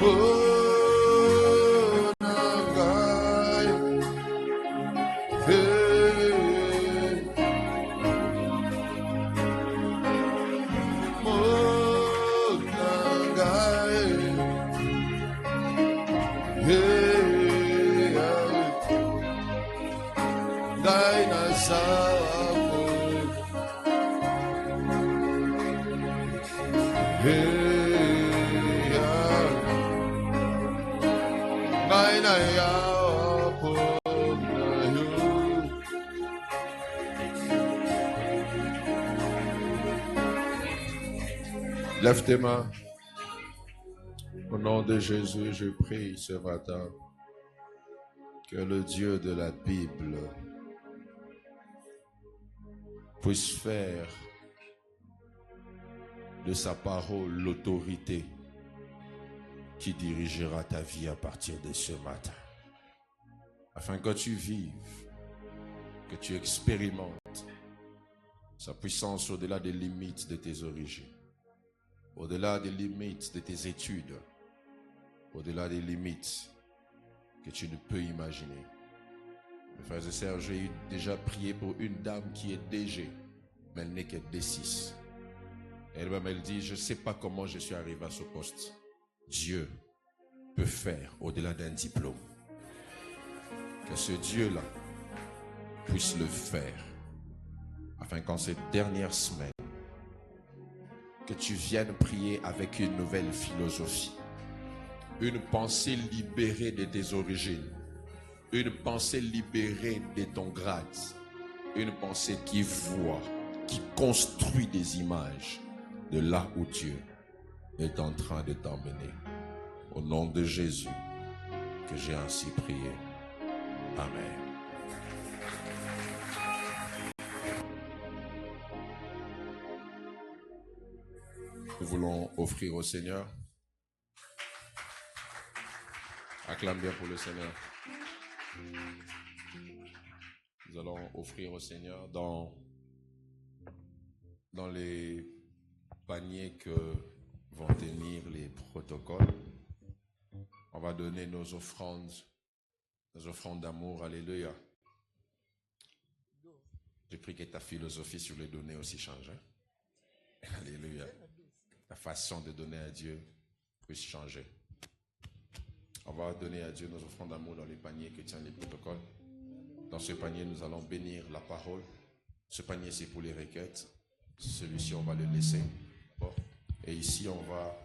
oh nangai oh nangai Daina Sapo Daina Yapo Lève tes mains. Au nom de Jésus, je prie ce matin que le Dieu de la Bible puisse faire de sa parole l'autorité qui dirigera ta vie à partir de ce matin. Afin que tu vives, que tu expérimentes sa puissance au-delà des limites de tes origines, au-delà des limites de tes études, au-delà des limites que tu ne peux imaginer. Mes frères et sœurs, j'ai déjà prié pour une dame qui est DG, mais elle n'est que D6. Elle-même, elle dit, je ne sais pas comment je suis arrivé à ce poste. Dieu peut faire au-delà d'un diplôme. Que ce Dieu-là puisse le faire, afin qu'en cette dernière semaine, que tu viennes prier avec une nouvelle philosophie, une pensée libérée de tes origines, une pensée libérée de ton grade, une pensée qui voit, qui construit des images de là où Dieu est en train de t'emmener. Au nom de Jésus, que j'ai ainsi prié. Amen. Nous voulons offrir au Seigneur. Acclame bien pour le Seigneur. Nous allons offrir au Seigneur dans les paniers que vont tenir les protocoles. On va donner nos offrandes d'amour. Alléluia. Je prie que ta philosophie sur les données aussi change. la façon de donner à Dieu puisse changer. On va donner à Dieu nos offrandes d'amour dans les paniers que tient les protocoles. Dans ce panier, nous allons bénir la parole. Ce panier, c'est pour les requêtes. Celui-ci, on va le laisser. Bon. Et ici, on va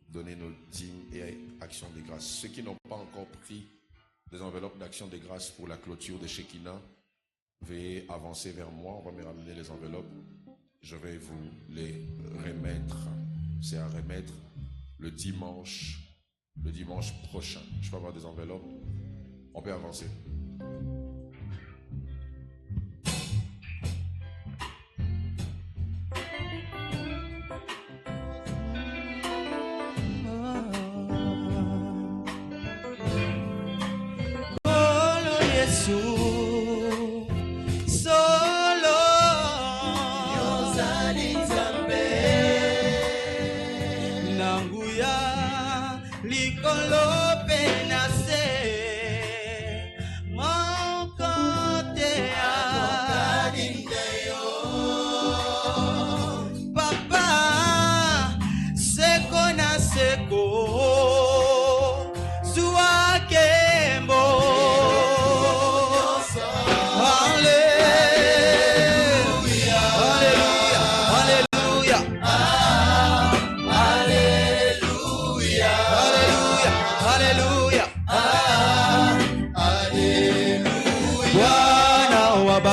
donner nos dîmes et actions de grâce. Ceux qui n'ont pas encore pris des enveloppes d'actions de grâce pour la clôture de Shekinah, veuillez avancer vers moi. On va me ramener les enveloppes. Je vais vous les remettre. C'est à remettre le dimanche prochain. Je peux avoir des enveloppes. On peut avancer.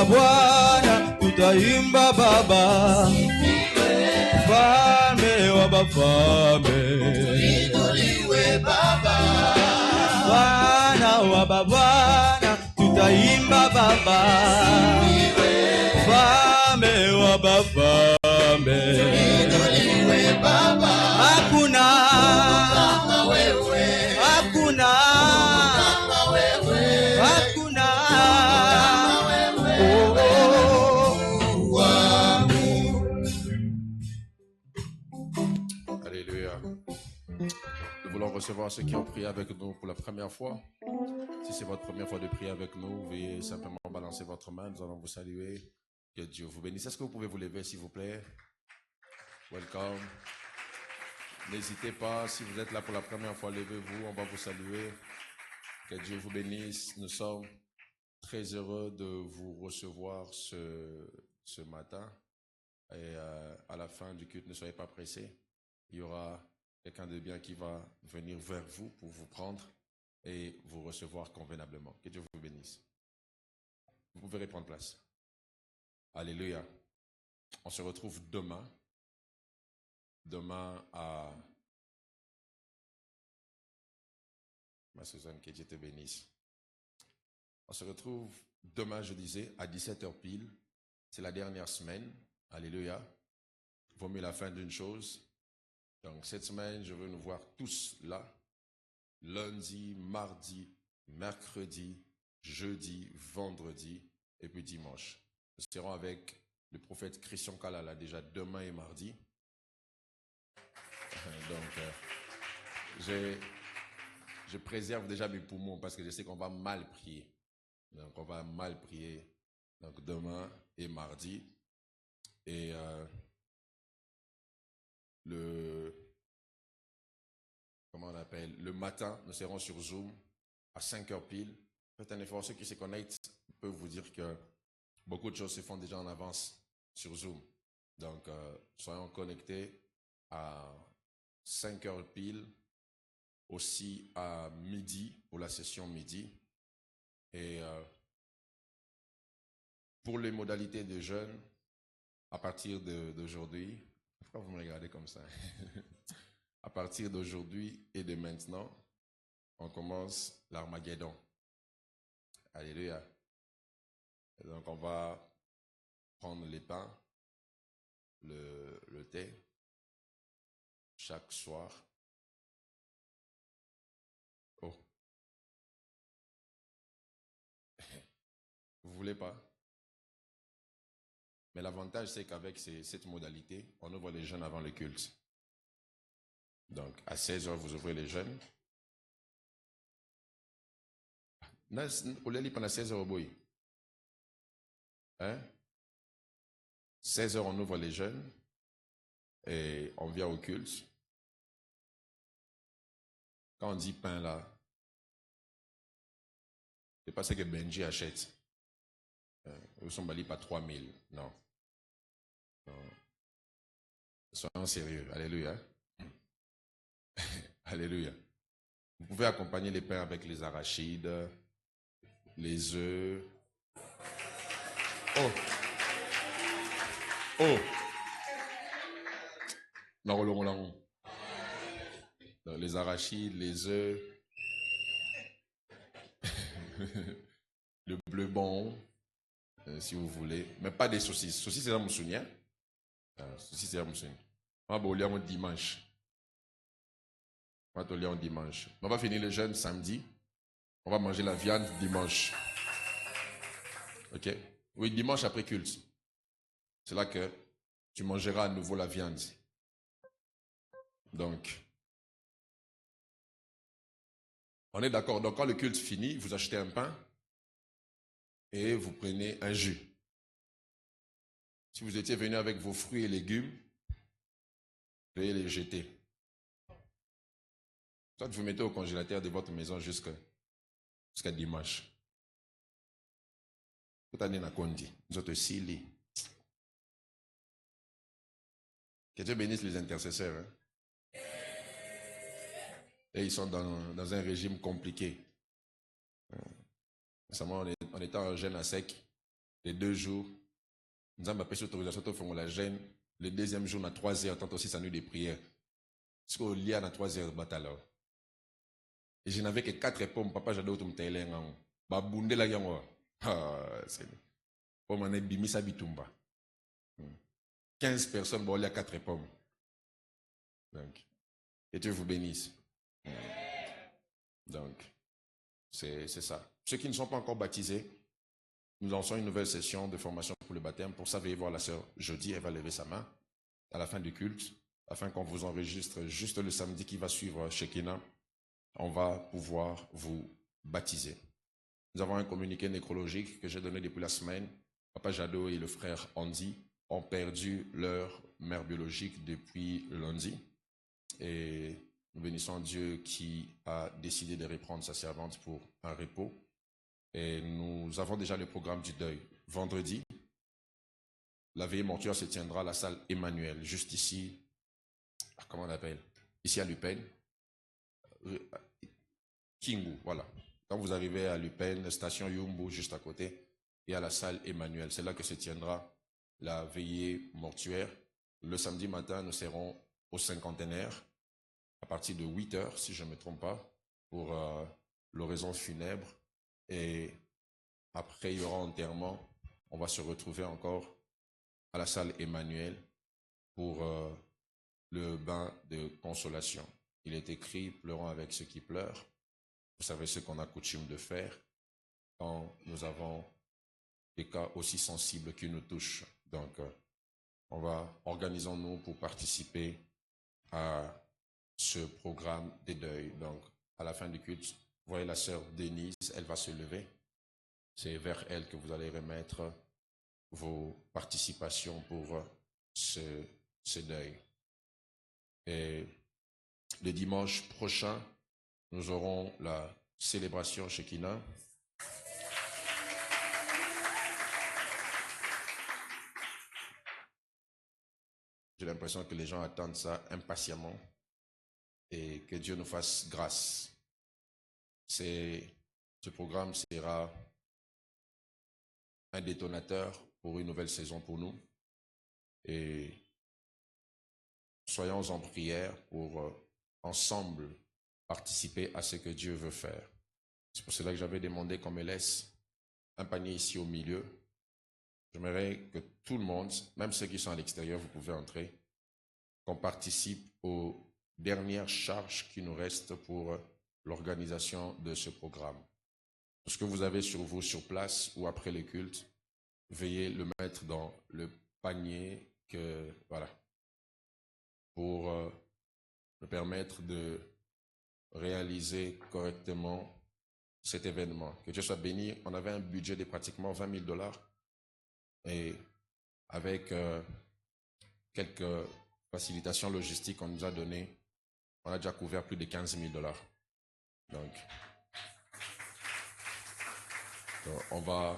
Bwana tutaimba Baba, Mfalme wa wafalme, tuinuliwe Baba, Bwana wa Bwana tutaimba Baba, Mfalme wa wafalme, tuinuliwe Baba, hakuna kama wewe, hakuna kama wewe, hakuna Alléluia. Nous voulons recevoir ceux qui ont prié avec nous pour la première fois. Si c'est votre première fois de prier avec nous, veuillez simplement balancer votre main. Nous allons vous saluer. Que Dieu vous bénisse. Est-ce que vous pouvez vous lever, s'il vous plaît? Welcome. N'hésitez pas, si vous êtes là pour la première fois, levez-vous, on va vous saluer. Que Dieu vous bénisse. Nous sommes très heureux de vous recevoir ce matin. Et à la fin du culte, ne soyez pas pressés. Il y aura quelqu'un de bien qui va venir vers vous pour vous prendre et vous recevoir convenablement. Que Dieu vous bénisse. Vous pouvez reprendre place. Alléluia. On se retrouve demain. Demain à... Ma Suzanne, que Dieu te bénisse. On se retrouve demain, je disais, à 17h pile. C'est la dernière semaine. Alléluia. Il vaut mieux la fin d'une chose. Donc, cette semaine, je veux nous voir tous là. Lundi, mardi, mercredi, jeudi, vendredi et puis dimanche. Nous serons avec le prophète Christian Kalala déjà demain et mardi. Donc, je préserve déjà mes poumons parce que je sais qu'on va mal prier. Donc, on va mal prier. Donc, demain et mardi. Et comment on appelle, le matin, nous serons sur Zoom à 5h pile. Faites un effort. Ceux qui se connectent peuvent vous dire que beaucoup de choses se font déjà en avance sur Zoom. Donc, soyons connectés à 5h pile, aussi à midi pour la session midi. Et pour les modalités de jeûne, à partir d'aujourd'hui, pourquoi vous me regardez comme ça? À partir d'aujourd'hui et de maintenant, on commence l'Armageddon. Alléluia. Et donc on va prendre les pains, le thé, chaque soir. Oh. Vous voulez pas? Mais l'avantage, c'est qu'avec cette modalité, on ouvre les jeûnes avant le culte. Donc, à 16h, vous ouvrez les jeûnes. Au lieu pendant 16h au bout. Hein? 16h, on ouvre les jeûnes. et on vient au culte. Quand on dit pain là, c'est pas ce que Benji achète. Nous sommes allés pas 3000, non. Soyons sérieux, alléluia. Alléluia. Vous pouvez accompagner les pains avec les arachides, les œufs. Oh! Oh! Non, les arachides, les œufs, le bleu bon, si vous voulez, mais pas des saucisses. Saucisses, c'est là mon souvenir. Saucisses, c'est là mon souvenir. On va au dimanche. On va au dimanche. On va finir le jeûne samedi. On va manger la viande dimanche. Ok? Oui, dimanche après culte. C'est là que tu mangeras à nouveau la viande. Donc, on est d'accord. Donc, quand le culte finit, vous achetez un pain et vous prenez un jus. Si vous étiez venu avec vos fruits et légumes, vous allez les jeter. Soit vous mettez au congélateur de votre maison jusqu'à dimanche. Tout année n'a qu'on dit. Nous autres aussi. Que Dieu bénisse les intercesseurs. Hein? Et ils sont dans un régime compliqué. Récemment, on était en jeûne à sec. Les 2 jours, nous avons appelé autorisation de faire la jeûne. Le deuxième jour, on a 3 heures, tant aussi ça nous des prières. Parce qu'on lit à 3 heures de bataille. Et je n'avais que 4 pommes. Papa, j'adore tout me télé. Babunde la yango. C'est pour m'en bimisa bitumba. 15 personnes, bon, il y a 4 pommes. Donc, que Dieu vous bénisse. Donc, c'est ça. Ceux qui ne sont pas encore baptisés, nous lançons une nouvelle session de formation pour le baptême. Pour ça, veuillez voir la sœur jeudi, elle va lever sa main à la fin du culte, afin qu'on vous enregistre juste le samedi qui va suivre chez Kina. On va pouvoir vous baptiser. Nous avons un communiqué nécrologique que j'ai donné depuis la semaine. Papa Jado et le frère Andy ont perdu leur mère biologique depuis lundi. Et nous bénissons Dieu qui a décidé de reprendre sa servante pour un repos. Et nous avons déjà le programme du deuil. Vendredi, la veillée mortuaire se tiendra à la salle Emmanuel, juste ici, comment on appelle? Ici à Lupin. Kingu, voilà. Quand vous arrivez à Lupin, station Yumbu, juste à côté, et à la salle Emmanuel, c'est là que se tiendra la veillée mortuaire. Le samedi matin, nous serons au cinquantenaire, à partir de 8 heures, si je ne me trompe pas, pour l'oraison funèbre. Et après, il y aura enterrement. On va se retrouver encore à la salle Emmanuel pour le bain de consolation. Il est écrit « Pleurons avec ceux qui pleurent ». Vous savez ce qu'on a coutume de faire quand nous avons des cas aussi sensibles qui nous touchent. Donc, organisons-nous pour participer à ce programme des deuils. Donc, à la fin du culte, vous voyez la sœur Denise, elle va se lever. C'est vers elle que vous allez remettre vos participations pour ce deuil. Et le dimanche prochain, nous aurons la célébration chez Kina. J'ai l'impression que les gens attendent ça impatiemment et que Dieu nous fasse grâce. Ce programme sera un détonateur pour une nouvelle saison pour nous. Et soyons en prière pour ensemble participer à ce que Dieu veut faire. C'est pour cela que j'avais demandé qu'on me laisse un panier ici au milieu. J'aimerais que tout le monde, même ceux qui sont à l'extérieur, vous pouvez entrer, qu'on participe aux dernières charges qui nous restent pour l'organisation de ce programme. Tout ce que vous avez sur vous, sur place ou après le culte, veuillez le mettre dans le panier pour me permettre de réaliser correctement cet événement. Que Dieu soit béni. On avait un budget de pratiquement $20 000 et avec quelques facilitation logistique qu'on nous a donnée, on a déjà couvert plus de 15 000 $. Donc on va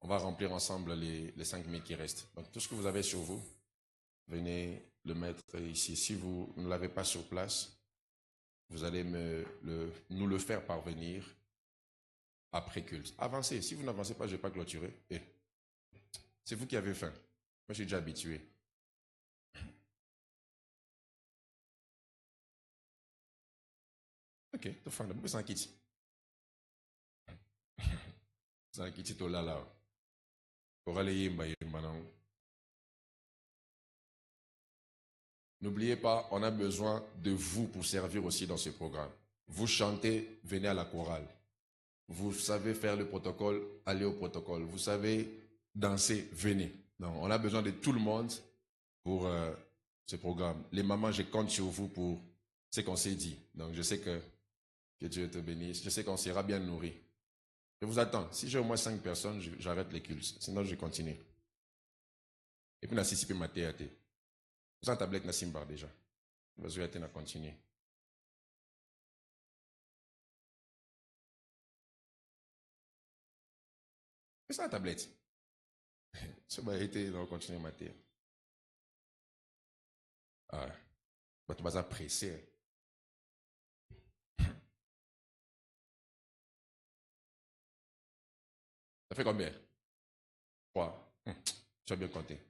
remplir ensemble les 5 000 qui restent. Donc tout ce que vous avez sur vous, venez le mettre ici. Si vous ne l'avez pas sur place, vous allez nous le faire parvenir après culte. Avancez. Si vous n'avancez pas, je ne vais pas clôturer. C'est vous qui avez faim. Moi, je suis déjà habitué. Ok, tu fais un peu sans quitter. Sans quitter tout là. Pour aller N'oubliez pas, on a besoin de vous pour servir aussi dans ce programme. Vous chantez, venez à la chorale. Vous savez faire le protocole, allez au protocole. Vous savez danser, venez. Donc, on a besoin de tout le monde pour ce programme. Les mamans, je compte sur vous pour ce qu'on s'est dit. Donc, je sais que Dieu te bénisse. Je sais qu'on sera bien nourri. Je vous attends. Si j'ai au moins 5 personnes, j'arrête les cultes. Sinon, je continue. Et puis, on a ma théâtre. Vous avez un tablette na simbar déjà. Vous allez continuer. C'est la tablette. Ça va être dans continuer ma théâtre. Ah, tu vas apprécier. Ça fait combien? 3. Tu as bien compté.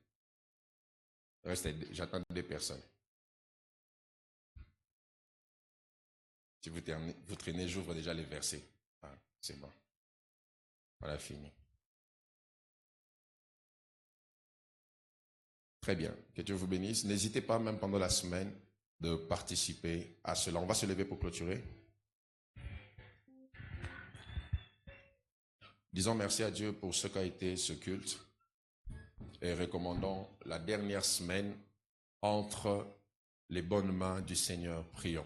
J'attends 2 personnes. Si vous traînez, j'ouvre déjà les versets. Ah, c'est bon. Voilà, fini. Très bien. Que Dieu vous bénisse. N'hésitez pas, même pendant la semaine, de participer à cela. On va se lever pour clôturer. Disons merci à Dieu pour ce qu'a été ce culte. Et recommandons la dernière semaine entre les bonnes mains du Seigneur. Prions.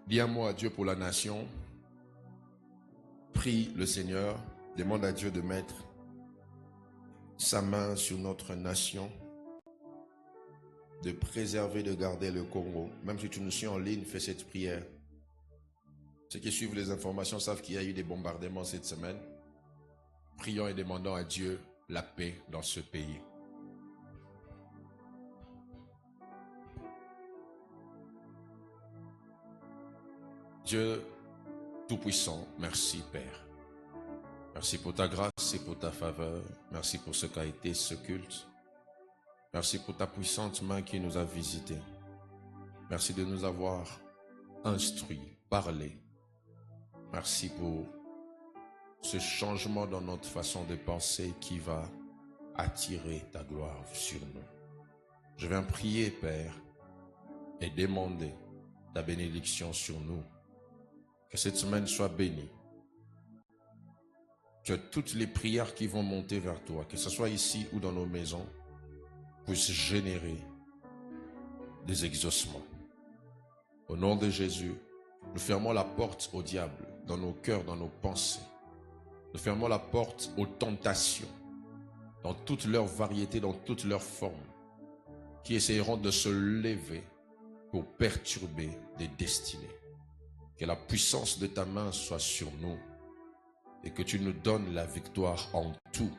Dis un mot à Dieu pour la nation. Prie le Seigneur. Demande à Dieu de mettre sa main sur notre nation, de préserver, de garder le Congo. Même si tu nous suis en ligne, fais cette prière. Ceux qui suivent les informations savent qu'il y a eu des bombardements cette semaine. Prions et demandons à Dieu la paix dans ce pays. Dieu Tout-Puissant, merci Père. Merci pour ta grâce et pour ta faveur. Merci pour ce qu'a été ce culte. Merci pour ta puissante main qui nous a visités. Merci de nous avoir instruits, parlé. Merci pour ce changement dans notre façon de penser qui va attirer ta gloire sur nous. Je viens prier, Père, et demander ta bénédiction sur nous. Que cette semaine soit bénie. Que toutes les prières qui vont monter vers toi, que ce soit ici ou dans nos maisons, puissent générer des exaucements. Au nom de Jésus, nous fermons la porte au diable dans nos cœurs, dans nos pensées. Nous fermons la porte aux tentations, dans toutes leurs variétés, dans toutes leurs formes, qui essayeront de se lever pour perturber des destinées. Que la puissance de ta main soit sur nous et que tu nous donnes la victoire en tout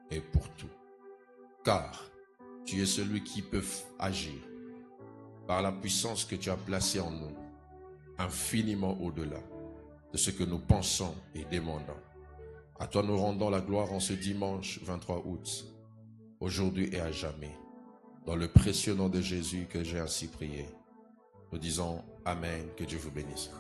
et pour tout. Car tu es celui qui peut agir par la puissance que tu as placée en nous, infiniment au-delà de ce que nous pensons et demandons. À toi nous rendons la gloire en ce dimanche 23 août, aujourd'hui et à jamais. Dans le précieux nom de Jésus que j'ai ainsi prié, nous disons Amen, que Dieu vous bénisse.